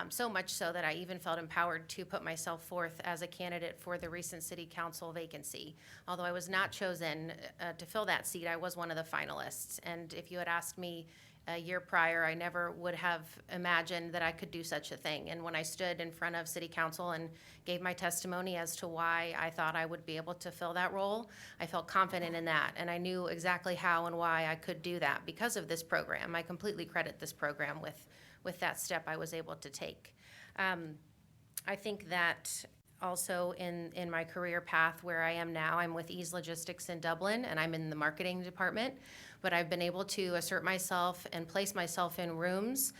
S2: So much so that I even felt empowered to put myself forth as a candidate for the recent city council vacancy. Although I was not chosen to fill that seat, I was one of the finalists. And if you had asked me a year prior, I never would have imagined that I could do such a thing. And when I stood in front of city council and gave my testimony as to why I thought I would be able to fill that role, I felt confident in that. And I knew exactly how and why I could do that because of this program. I completely credit this program with that step I was able to take. I think that also in my career path where I am now, I'm with Ease Logistics in Dublin, and I'm in the marketing department. But I've been able to assert myself and place myself in rooms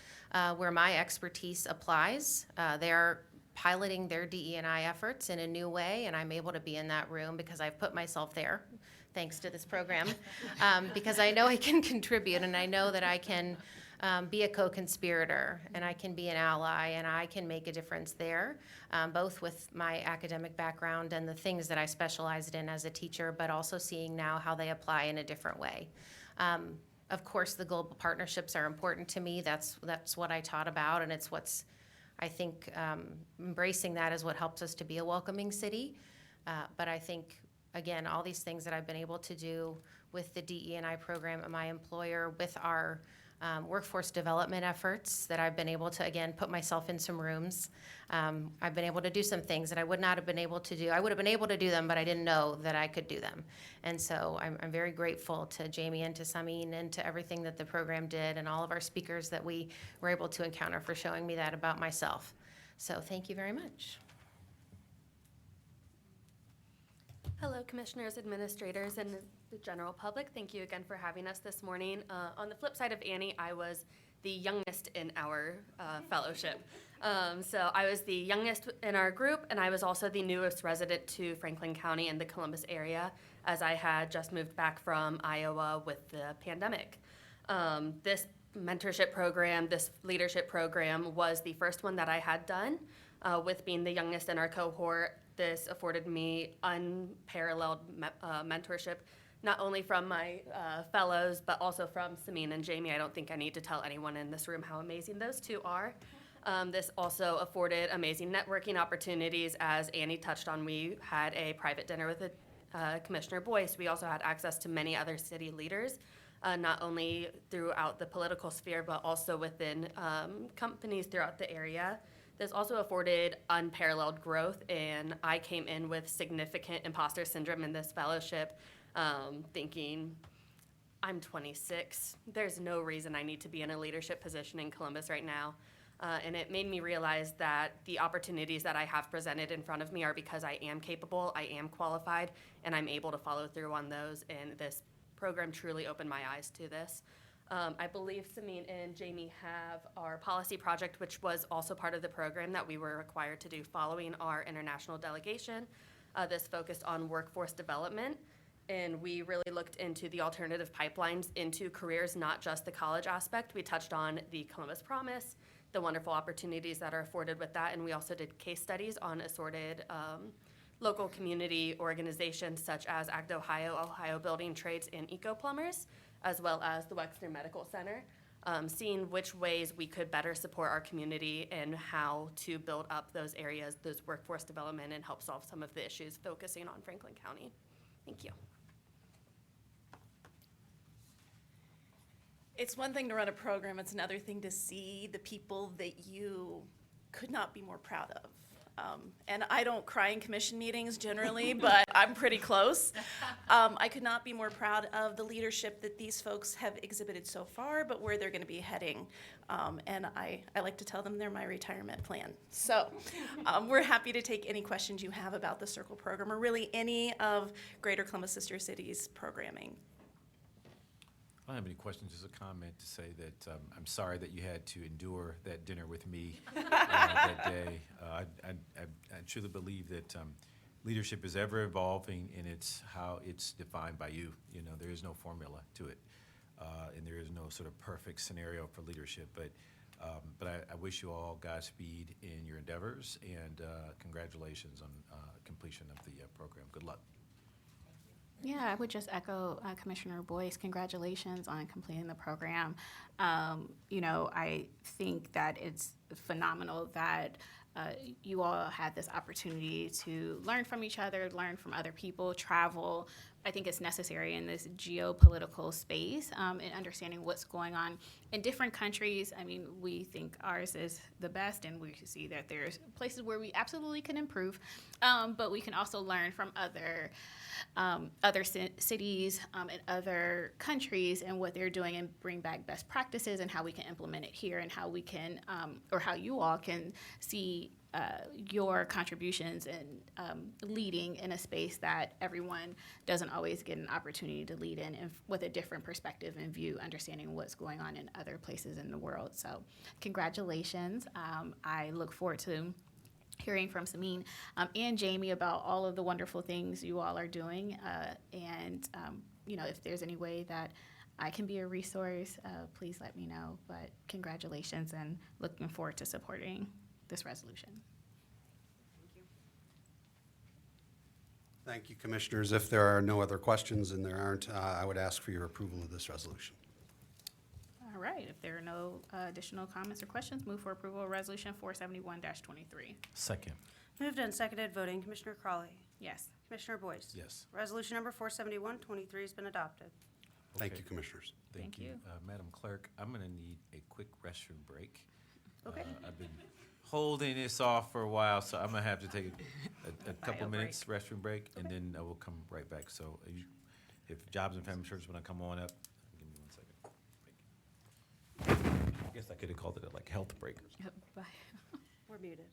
S2: where my expertise applies. They are piloting their DE&I efforts in a new way, and I'm able to be in that room because I've put myself there, thanks to this program, because I know I can contribute, and I know that I can be a co-conspirator, and I can be an ally, and I can make a difference there, both with my academic background and the things that I specialized in as a teacher, but also seeing now how they apply in a different way. Of course, the global partnerships are important to me. That's what I taught about, and it's what's, I think, embracing that is what helps us to be a welcoming city. But I think, again, all these things that I've been able to do with the DE&I program at my employer, with our workforce development efforts, that I've been able to, again, put myself in some rooms. I've been able to do some things that I would not have been able to do. I would have been able to do them, but I didn't know that I could do them. And so I'm very grateful to Jamie and to Samin and to everything that the program did, and all of our speakers that we were able to encounter for showing me that about myself. So thank you very much.
S3: Hello, commissioners, administrators, and the general public. Thank you again for having us this morning. On the flip side of Annie, I was the youngest in our fellowship. So I was the youngest in our group, and I was also the newest resident to Franklin County and the Columbus area, as I had just moved back from Iowa with the pandemic. This mentorship program, this leadership program, was the first one that I had done. With being the youngest in our cohort, this afforded me unparalleled mentorship, not only from my fellows, but also from Samin and Jamie. I don't think I need to tell anyone in this room how amazing those two are. This also afforded amazing networking opportunities. As Annie touched on, we had a private dinner with Commissioner Boyce. We also had access to many other city leaders, not only throughout the political sphere, but also within companies throughout the area. This also afforded unparalleled growth, and I came in with significant imposter syndrome in this fellowship, thinking, I'm 26. There's no reason I need to be in a leadership position in Columbus right now. And it made me realize that the opportunities that I have presented in front of me are because I am capable, I am qualified, and I'm able to follow through on those. And this program truly opened my eyes to this. I believe Samin and Jamie have our policy project, which was also part of the program that we were required to do following our international delegation. This focused on workforce development, and we really looked into the alternative pipelines into careers, not just the college aspect. We touched on the Columbus Promise, the wonderful opportunities that are afforded with that, and we also did case studies on assorted local community organizations such as ACT Ohio, Ohio Building Trades, and Eco Plumbers, as well as the Wexner Medical Center, seeing which ways we could better support our community and how to build up those areas, those workforce development, and help solve some of the issues focusing on Franklin County. Thank you.
S22: It's one thing to run a program, it's another thing to see the people that you could not be more proud of. And I don't cry in commission meetings generally, but I'm pretty close. I could not be more proud of the leadership that these folks have exhibited so far, but where they're going to be heading. And I like to tell them they're my retirement plan. So we're happy to take any questions you have about the Circle program or really any of Greater Columbus Sister Cities programming.
S1: I don't have any questions, just a comment to say that I'm sorry that you had to endure that dinner with me that day. I truly believe that leadership is ever evolving, and it's how it's defined by you. You know, there is no formula to it, and there is no sort of perfect scenario for leadership. But I wish you all Godspeed in your endeavors, and congratulations on completion of the program. Good luck.
S4: Yeah, I would just echo Commissioner Boyce. Congratulations on completing the program. You know, I think that it's phenomenal that you all had this opportunity to learn from each other, learn from other people, travel. I think it's necessary in this geopolitical space and understanding what's going on in different countries. I mean, we think ours is the best, and we see that there's places where we absolutely can improve, but we can also learn from other cities and other countries and what they're doing and bring back best practices and how we can implement it here and how we can, or how you all can see your contributions and leading in a space that everyone doesn't always get an opportunity to lead in and with a different perspective and view, understanding what's going on in other places in the world. So congratulations. I look forward to hearing from Samin and Jamie about all of the wonderful things you all are doing. And you know, if there's any way that I can be a resource, please let me know. But congratulations, and looking forward to supporting this resolution.
S21: Thank you, Commissioners. If there are no other questions, and there aren't, I would ask for your approval of this resolution.
S4: All right, if there are no additional comments or questions, move for approval of Resolution 471-23.
S1: Second.
S5: Moved and seconded, voting Commissioner Crawley.
S4: Yes.
S5: Commissioner Boyce.
S1: Yes.
S5: Resolution number 471-23 has been adopted.
S21: Thank
S1: Okay.
S21: you, Commissioners.
S1: Thank you. Madam Clerk, I'm going to need a quick restroom break.
S5: Okay.
S1: I've been holding this off for a while, so I'm going to have to take a couple minutes restroom break, and then I will come right back. So if Jobs and Family Services want to come on up, give me 1 second. I guess I could have called it a health break or something.
S4: Bye.
S5: We're muted.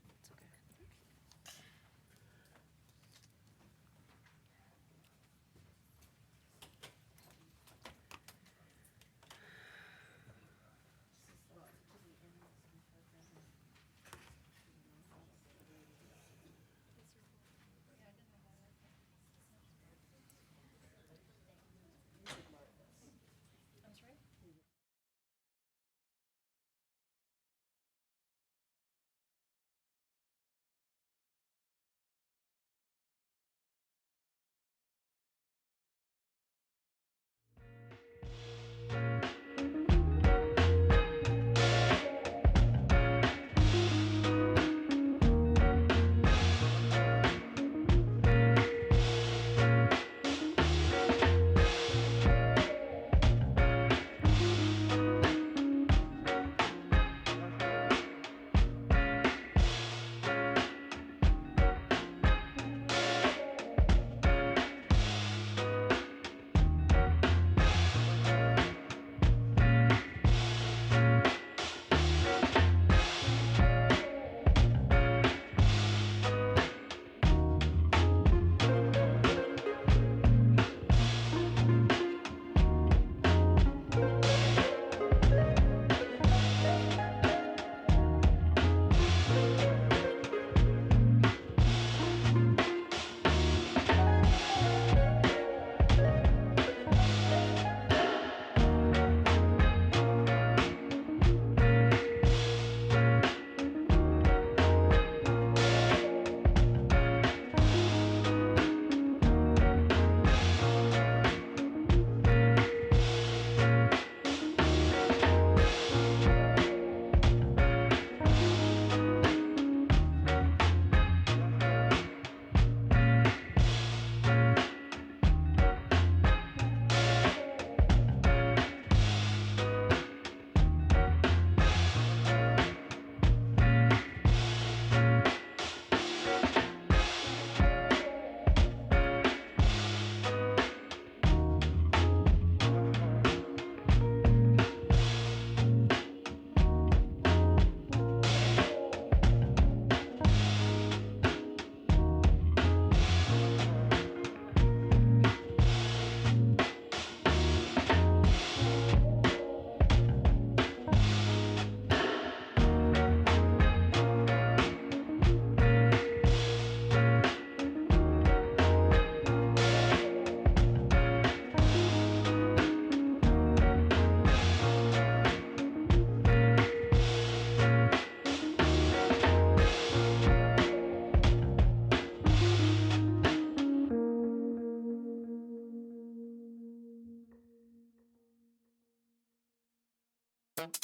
S5: It's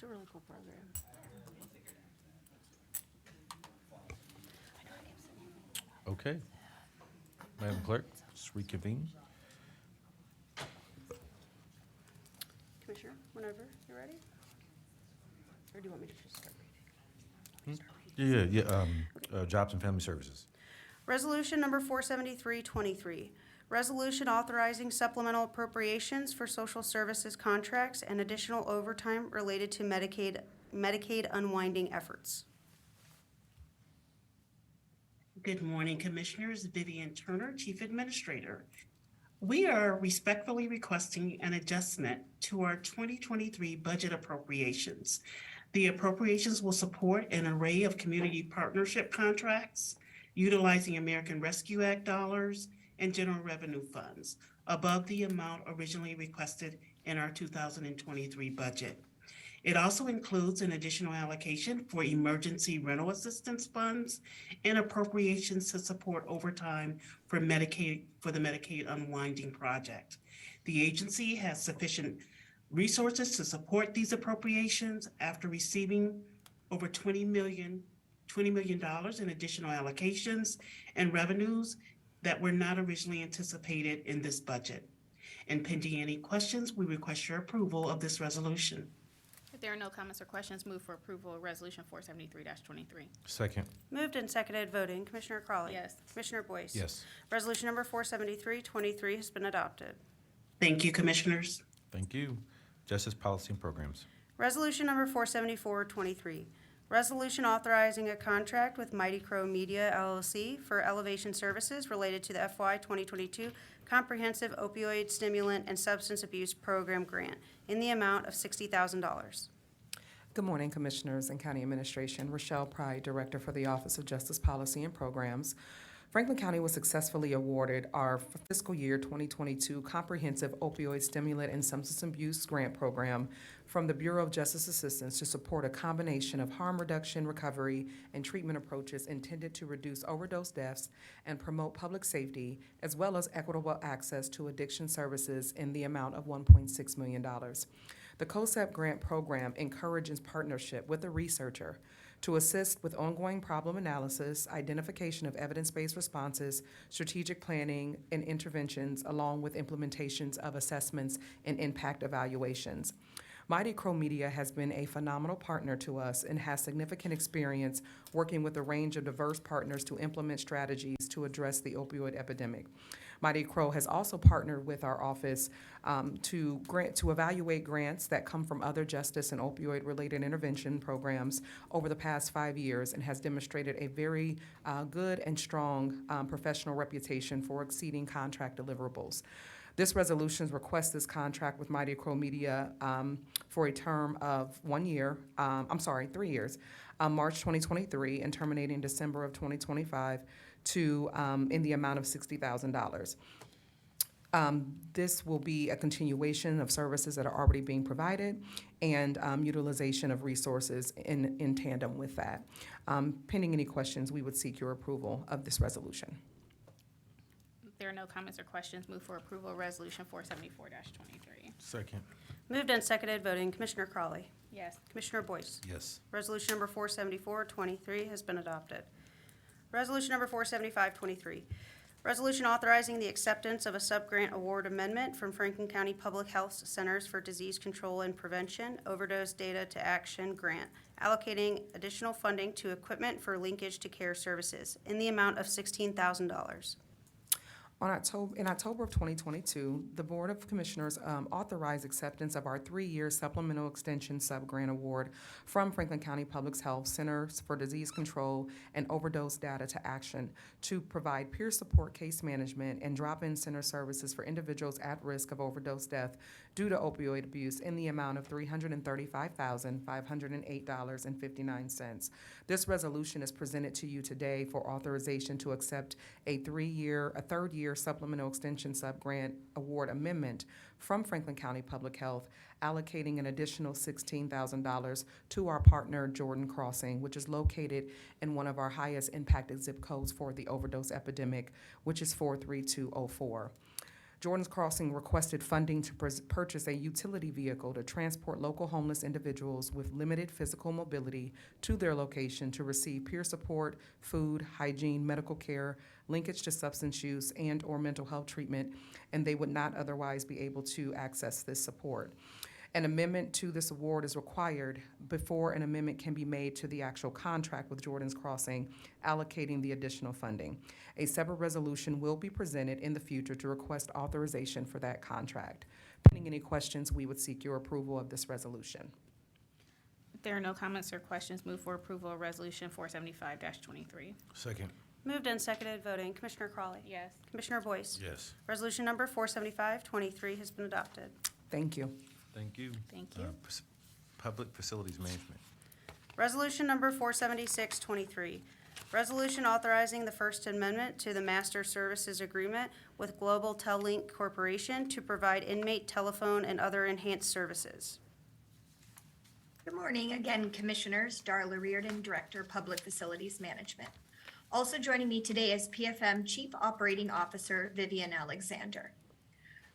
S5: a really cool program.
S1: Okay. Madam Clerk, let's reconvene.
S5: Commissioner, whenever you're ready. Or do you want me to just start reading?
S1: Yeah. Jobs and Family Services.
S5: Resolution number 47323, resolution authorizing supplemental appropriations for social services contracts and additional overtime related to Medicaid unwinding efforts.
S6: Good morning, Commissioners. Vivian Turner, Chief Administrator. We are respectfully requesting an adjustment to our 2023 budget appropriations. The appropriations will support an array of community partnership contracts utilizing American Rescue Act dollars and general revenue funds above the amount originally requested in our 2023 budget. It also includes an additional allocation for emergency rental assistance funds and appropriations to support overtime for the Medicaid unwinding project. The agency has sufficient resources to support these appropriations after receiving over $20 million in additional allocations and revenues that were not originally anticipated in this budget. And pending any questions, we request your approval of this resolution.
S4: If there are no comments or questions, move for approval of Resolution 473-23.
S1: Second.
S5: Moved and seconded, voting. Commissioner Crawley.
S4: Yes.
S5: Commissioner Boyce.
S1: Yes.
S5: Resolution number 47323 has been adopted.
S6: Thank you, Commissioners.
S1: Thank you. Justice Policy and Programs.
S5: Resolution number 47423, resolution authorizing a contract with Mighty Crow Media LLC for elevation services related to the FY 2022 Comprehensive Opioid Stimulant and Substance Abuse Program Grant in the amount of $60,000.
S12: Good morning, Commissioners and County Administration. Rochelle Pride, Director for the Office of Justice Policy and Programs. Franklin County was successfully awarded our fiscal year 2022 Comprehensive Opioid Stimulant and Substance Abuse Grant Program from the Bureau of Justice Assistance to support a combination of harm reduction, recovery, and treatment approaches intended to reduce overdose deaths and promote public safety, as well as equitable access to addiction services in the amount of $1.6 million. The COSAP grant program encourages partnership with a researcher to assist with ongoing problem analysis, identification of evidence-based responses, strategic planning and interventions, along with implementations of assessments and impact evaluations. Mighty Crow Media has been a phenomenal partner to us and has significant experience working with a range of diverse partners to implement strategies to address the opioid epidemic. Mighty Crow has also partnered with our office to evaluate grants that come from other justice and opioid-related intervention programs over the past 5 years and has demonstrated a very good and strong professional reputation for exceeding contract deliverables. This resolution requests this contract with Mighty Crow Media for a term of 3 years, March 2023 and terminating December of 2025 to in the amount of $60,000. This will be a continuation of services that are already being provided and utilization of resources in tandem with that. Pending any questions, we would seek your approval of this resolution.
S4: If there are no comments or questions, move for approval of Resolution 474-23.
S1: Second.
S5: Moved and seconded, voting. Commissioner Crawley.
S4: Yes.
S5: Commissioner Boyce.
S1: Yes.
S5: Resolution number 47423 has been adopted. Resolution number 47523, resolution authorizing the acceptance of a subgrant award amendment from Franklin County Public Health Centers for Disease Control and Prevention Overdose Data to Action Grant, allocating additional funding to equipment for linkage to care services in the amount of $16,000.
S12: In October of 2022, the Board of Commissioners authorized acceptance of our 3-year supplemental extension subgrant award from Franklin County Public Health Centers for Disease Control and Overdose Data to Action to provide peer support case management and drop-in center services for individuals at risk of overdose death due to opioid abuse in the amount of $335,508.59. This resolution is presented to you today for authorization to accept a third-year supplemental extension sub-grant award amendment from Franklin County Public Health, allocating an additional $16,000 to our partner Jordan Crossing, which is located in one of our highest impacted zip codes for the overdose epidemic, which is 43204. Jordan's Crossing requested funding to purchase a utility vehicle to transport local homeless individuals with limited physical mobility to their location to receive peer support, food, hygiene, medical care, linkage to substance use, and/or mental health treatment, and they would not otherwise be able to access this support. An amendment to this award is required before an amendment can be made to the actual contract with Jordan's Crossing, allocating the additional funding. A separate resolution will be presented in the future to request authorization for that contract. Pending any questions, we would seek your approval of this resolution.
S4: If there are no comments or questions, move for approval of Resolution 475-23.
S1: Second.
S5: Moved and seconded, voting. Commissioner Crawley.
S4: Yes.
S5: Commissioner Boyce.
S1: Yes.
S5: Resolution number 475-23 has been adopted.
S12: Thank you.
S1: Thank you.
S4: Thank you.
S1: Public Facilities Management.
S5: Resolution number 476-23, resolution authorizing the First Amendment to the Master Services Agreement with Global Tellink Corporation to provide inmate telephone and other enhanced services.
S16: Good morning again, Commissioners. Darla Reardon, Director, Public Facilities Management. Also joining me today is PFM Chief Operating Officer Vivian Alexander.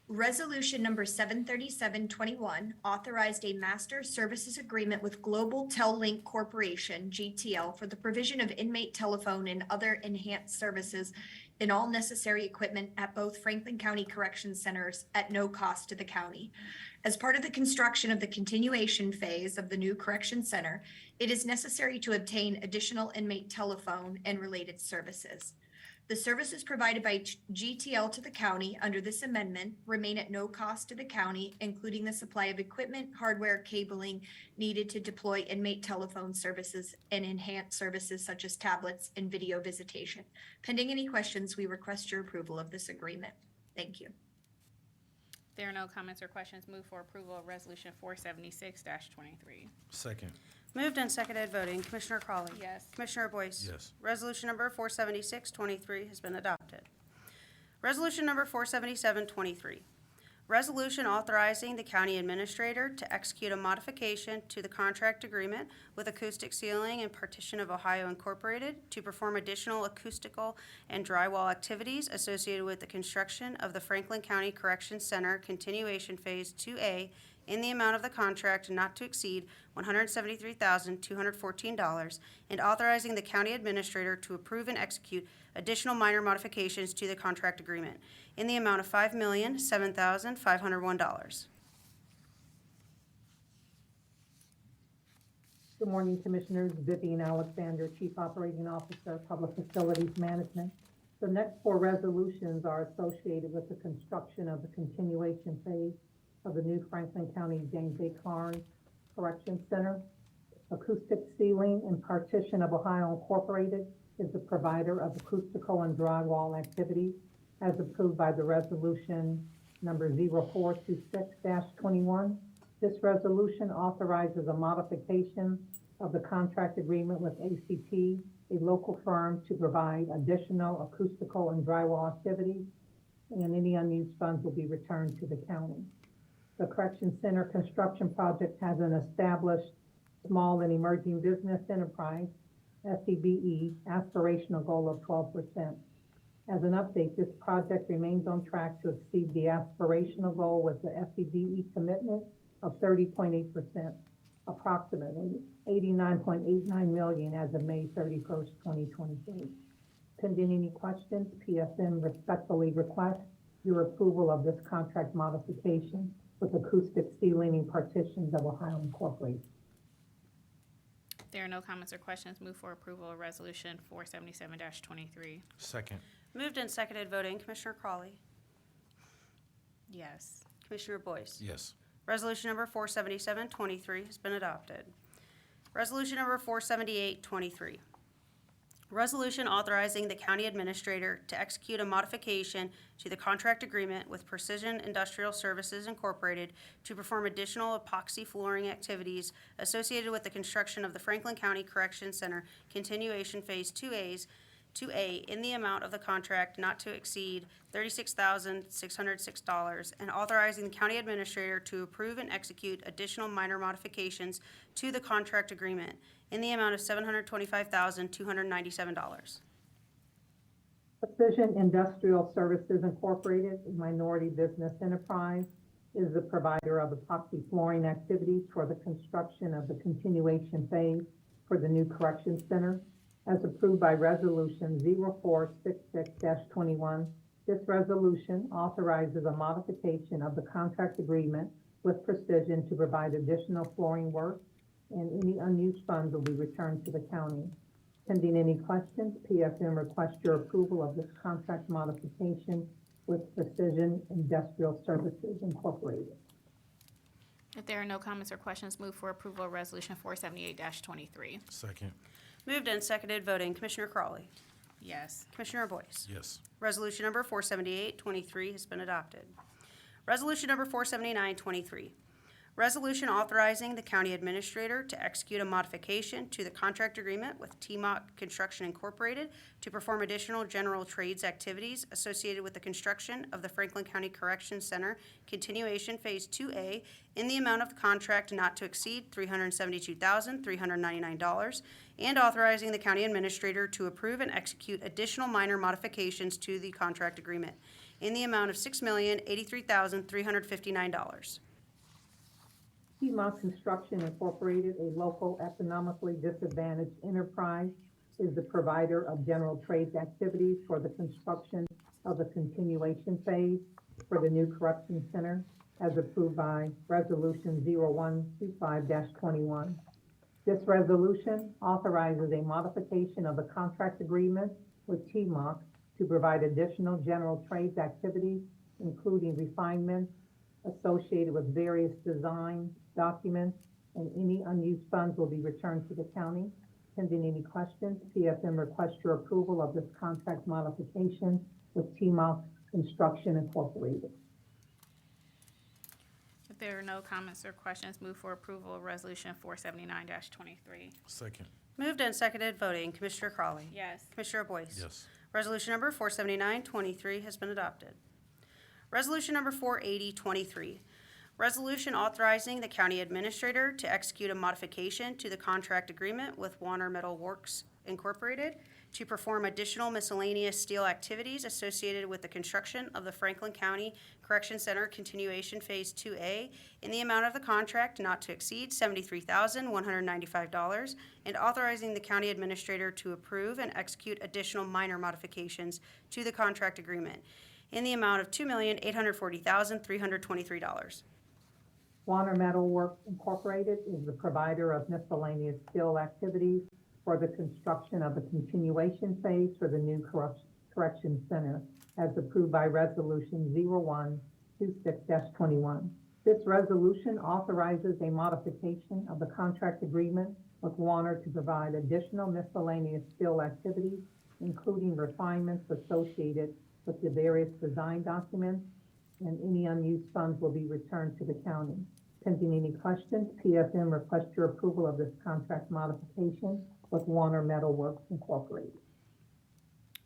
S16: Resolution number 73721 authorized a master services agreement with Global Tellink Corporation, GTL, for the provision of inmate telephone and other enhanced services in all necessary equipment at both Franklin County Correction Centers at no cost to the county. As part of the construction of the continuation phase of the new correction center, it is necessary to obtain additional inmate telephone and related services. The services provided by GTL to the county under this amendment remain at no cost to the county, including the supply of equipment, hardware, cabling needed to deploy inmate telephone services and enhanced services such as tablets and video visitation. Pending any questions, we request your approval of this agreement. Thank you.
S4: If there are no comments or questions, move for approval of Resolution 476-23.
S1: Second.
S5: Moved and seconded, voting. Commissioner Crawley.
S4: Yes.
S5: Commissioner Boyce.
S1: Yes.
S5: Resolution number 476-23 has been adopted. Resolution number 477-23, resolution authorizing the county administrator to execute a modification to the contract agreement with Acoustic Ceiling and Partition of Ohio Incorporated to perform additional acoustical and drywall activities associated with the construction of the Franklin County Correction Center Continuation Phase 2A in the amount of the contract not to exceed $173,214, and authorizing the county administrator to approve and execute additional minor modifications to the contract agreement in the amount of $5,007,501.
S7: Good morning, Commissioners. Vivian Alexander, Chief Operating Officer, Public Facilities Management. The next four resolutions are associated with the construction of the continuation phase of the new Franklin County James A. Carnes Correction Center. Acoustic Ceiling and Partition of Ohio Incorporated is the provider of acoustical and drywall activities as approved by the resolution number 0426-21. This resolution authorizes a modification of the contract agreement with ACT, a local firm, to provide additional acoustical and drywall activities, and any unused funds will be returned to the county. The Correction Center construction project has an established small and emerging business enterprise, SEBE, aspirational goal of 12%. As an update, this project remains on track to exceed the aspirational goal with the SEBE commitment of 30.8%, approximately $89.89 million as of May 31st, 2023. Pending any questions, PFM respectfully requests your approval of this contract modification with Acoustic Ceiling and Partitions of Ohio Incorporated.
S4: If there are no comments or questions, move for approval of Resolution 477-23.
S1: Second.
S5: Moved and seconded, voting. Commissioner Crawley.
S4: Yes.
S5: Commissioner Boyce.
S1: Yes.
S5: Resolution number 477-23 has been adopted. Resolution number 478-23, Resolution authorizing the county administrator to execute a modification to the contract agreement with Precision Industrial Services Incorporated to perform additional epoxy flooring activities associated with the construction of the Franklin County Correction Center Continuation Phase 2A in the amount of the contract not to exceed $36,606, and authorizing the county administrator to approve and execute additional minor modifications to the contract agreement in the amount of $725,297.
S7: Precision Industrial Services Incorporated, a minority business enterprise, is the provider of epoxy flooring activities for the construction of the continuation phase for the new correction center, as approved by Resolution 0466-21. This resolution authorizes a modification of the contract agreement with Precision to provide additional flooring work, and any unused funds will be returned to the county. Pending any questions, PFM requests your approval of this contract modification with Precision Industrial Services Incorporated.
S4: If there are no comments or questions, move for approval of Resolution 478-23.
S1: Second.
S5: Moved and seconded, voting Commissioner Crawley.
S4: Yes.
S5: Commissioner Boyce.
S1: Yes.
S5: Resolution number 478-23 has been adopted. Resolution number 479-23. Resolution authorizing the county administrator to execute a modification to the contract agreement with TMOC Construction Incorporated to perform additional general trades activities associated with the construction of the Franklin County Correction Center Continuation Phase 2A in the amount of the contract not to exceed $372,399, and authorizing the county administrator to approve and execute additional minor modifications to the contract agreement in the amount of $6,083,359.
S7: TMOC Construction Incorporated, a local economically disadvantaged enterprise, is the provider of general trades activities for the construction of the continuation phase for the new correction center, as approved by Resolution 0125-21. This resolution authorizes a modification of the contract agreement with TMOC to provide additional general trades activities, including refinements associated with various design documents, and any unused funds will be returned to the county. Pending any questions, PFM requests your approval of this contract modification with TMOC Construction Incorporated.
S4: If there are no comments or questions, move for approval of Resolution 479-23.
S1: Second.
S5: Moved and seconded, voting Commissioner Crawley.
S4: Yes.
S5: Commissioner Boyce.
S1: Yes.
S5: Resolution number 479-23 has been adopted. Resolution number 480-23. Resolution authorizing the county administrator to execute a modification to the contract agreement with Warner Metal Works Incorporated to perform additional miscellaneous steel activities associated with the construction of the Franklin County Correction Center Continuation Phase 2A in the amount of the contract not to exceed $73,195, and authorizing the county administrator to approve and execute additional minor modifications to the contract agreement in the amount of $2,840,323.
S7: Warner Metal Works Incorporated is the provider of miscellaneous steel activities for the construction of the continuation phase for the new correction center, as approved by Resolution 0126-21. This resolution authorizes a modification of the contract agreement with Warner to provide additional miscellaneous steel activities, including refinements associated with the various design documents, and any unused funds will be returned to the county. Pending any questions, PFM requests your approval of this contract modification with Warner Metal Works Incorporated.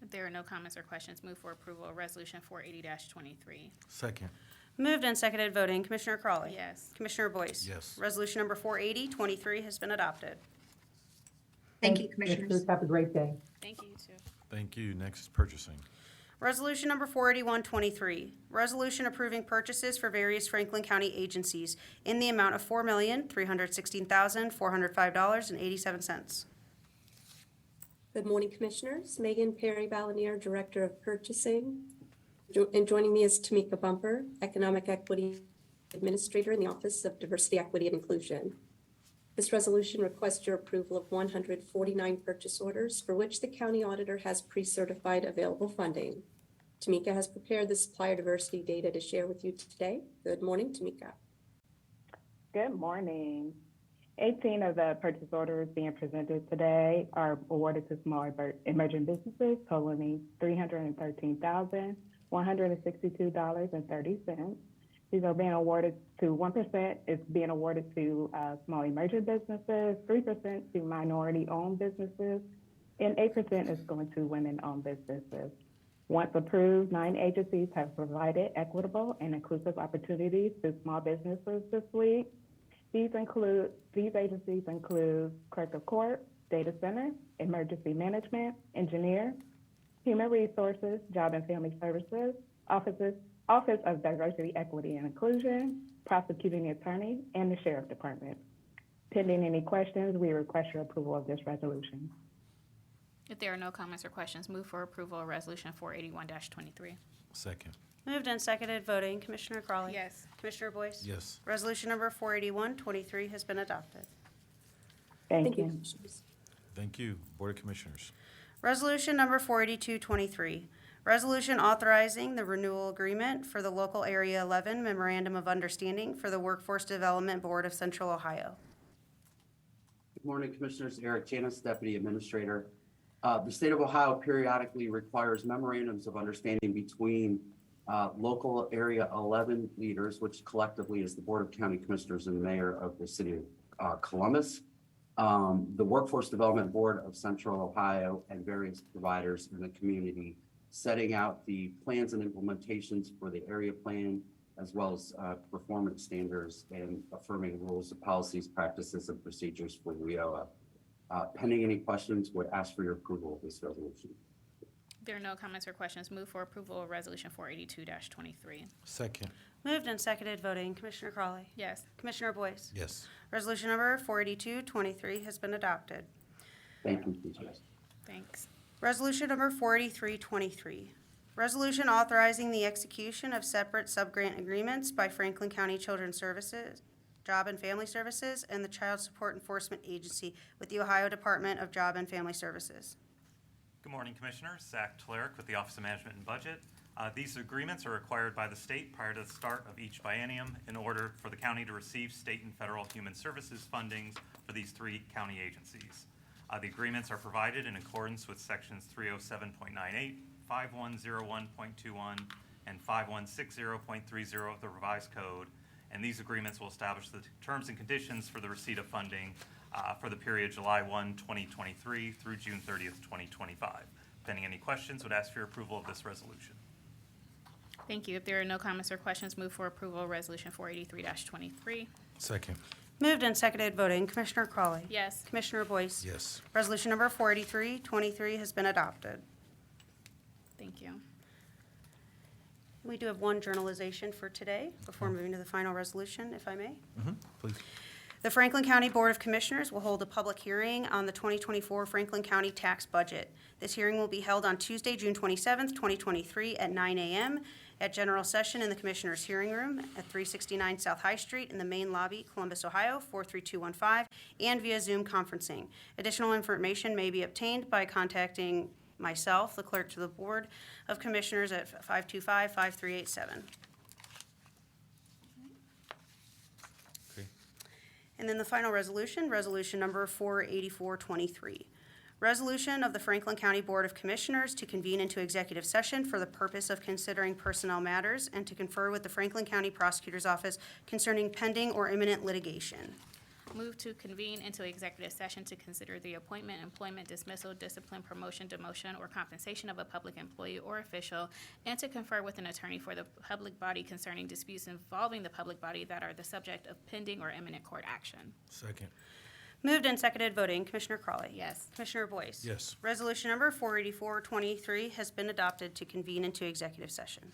S4: If there are no comments or questions, move for approval of Resolution 480-23.
S1: Second.
S5: Moved and seconded, voting Commissioner Crawley.
S4: Yes.
S5: Commissioner Boyce.
S1: Yes.
S5: Resolution number 480-23 has been adopted.
S16: Thank you, Commissioners.
S7: Have a great day.
S4: Thank you, too.
S1: Thank you. Next is purchasing.
S5: Resolution number 481-23, resolution approving purchases for various Franklin County agencies in the amount of $4,316,405.87.
S8: Good morning, Commissioners. Megan Perry Balanier, Director of Purchasing. And joining me is Tamika Bumper, Economic Equity Administrator in the Office of Diversity, Equity, and Inclusion. This resolution requests your approval of 149 purchase orders for which the county auditor has pre-certified available funding. Tamika has prepared the supplier diversity data to share with you today. Good morning, Tamika.
S10: Good morning. 18 of the purchase orders being presented today are awarded to small emerging businesses totaling $313,162.30. These are being awarded to 1% is being awarded to small emerging businesses, 3% to minority-owned businesses, and 8% is going to women-owned businesses. Once approved, 9 agencies have provided equitable and inclusive opportunities to small businesses this week. These agencies include Clerk of Court, Data Center, Emergency Management, Engineer, Human Resources, Job and Family Services, Office of Diversity, Equity, and Inclusion, Prosecuting Attorney, and the Sheriff Department. Pending any questions, we request your approval of this resolution.
S4: If there are no comments or questions, move for approval of Resolution 481-23.
S1: Second.
S5: Moved and seconded, voting, Commissioner Crawley.
S4: Yes.
S5: Commissioner Boyce.
S1: Yes.
S5: Resolution number 481-23 has been adopted.
S10: Thank you.
S8: Commissioners.
S1: Thank you. Board of Commissioners.
S5: Resolution number 482-23, resolution authorizing the renewal agreement for the Local Area 11 Memorandum of Understanding for the Workforce Development Board of Central Ohio.
S11: Good morning, Commissioners. Eric Janis, Deputy Administrator. The state of Ohio periodically requires memorandums of understanding between local area 11 leaders, which collectively is the Board of County Commissioners and the Mayor of the City of Columbus, the Workforce Development Board of Central Ohio, and various providers in the community, setting out the plans and implementations for the area plan, as well as performance standards and affirming rules of policies, practices, and procedures for WIOA. Pending any questions, would ask for your approval of this resolution.
S4: If there are no comments or questions, move for approval of Resolution 482-23.
S1: Second.
S5: Moved and seconded, voting, Commissioner Crawley.
S4: Yes.
S5: Commissioner Boyce.
S1: Yes.
S5: Resolution number 482-23 has been adopted.
S11: Thank you, Commissioners.
S4: Thanks.
S5: Resolution number 483-23, resolution authorizing the execution of separate subgrant agreements by Franklin County Children's Services, Job and Family Services, and the Child Support Enforcement Agency with the Ohio Department of Job and Family Services.
S13: Good morning, Commissioners. Zach Tularic with the Office of Management and Budget. These agreements are required by the state prior to the start of each biennium in order for the county to receive state and federal human services fundings for these 3 county agencies. The agreements are provided in accordance with sections 307.98, 5101.21, and 5160.30 of the revised code. And these agreements will establish the terms and conditions for the receipt of funding for the period July 1, 2023 through June 30th, 2025. Pending any questions, would ask for your approval of this resolution.
S4: Thank you. If there are no comments or questions, move for approval of Resolution 483-23.
S1: Second.
S5: Moved and seconded, voting, Commissioner Crawley.
S4: Yes.
S5: Commissioner Boyce.
S1: Yes.
S5: Resolution number 483-23 has been adopted.
S4: Thank you.
S5: We do have one journalization for today before moving to the final resolution, if I may.
S1: Please.
S5: The Franklin County Board of Commissioners will hold a public hearing on the 2024 Franklin County tax budget. This hearing will be held on Tuesday, June 27th, 2023 at 9 a.m. at general session in the Commissioners' Hearing Room at 369 South High Street in the main lobby, Columbus, Ohio, 43215, and via Zoom conferencing. Additional information may be obtained by contacting myself, the clerk to the Board of Commissioners, at 525-5387. And then the final resolution, resolution number 484-23. Resolution of the Franklin County Board of Commissioners to convene into executive session for the purpose of considering personnel matters and to confer with the Franklin County Prosecutor's Office concerning pending or imminent litigation.
S4: Move to convene into executive session to consider the appointment, employment, dismissal, discipline, promotion, demotion, or compensation of a public employee or official, and to confer with an attorney for the public body concerning disputes involving the public body that are the subject of pending or imminent court action.
S1: Second.
S5: Moved and seconded, voting, Commissioner Crawley.
S4: Yes.
S5: Commissioner Boyce.
S1: Yes.
S5: Resolution number 484-23 has been adopted to convene into executive session.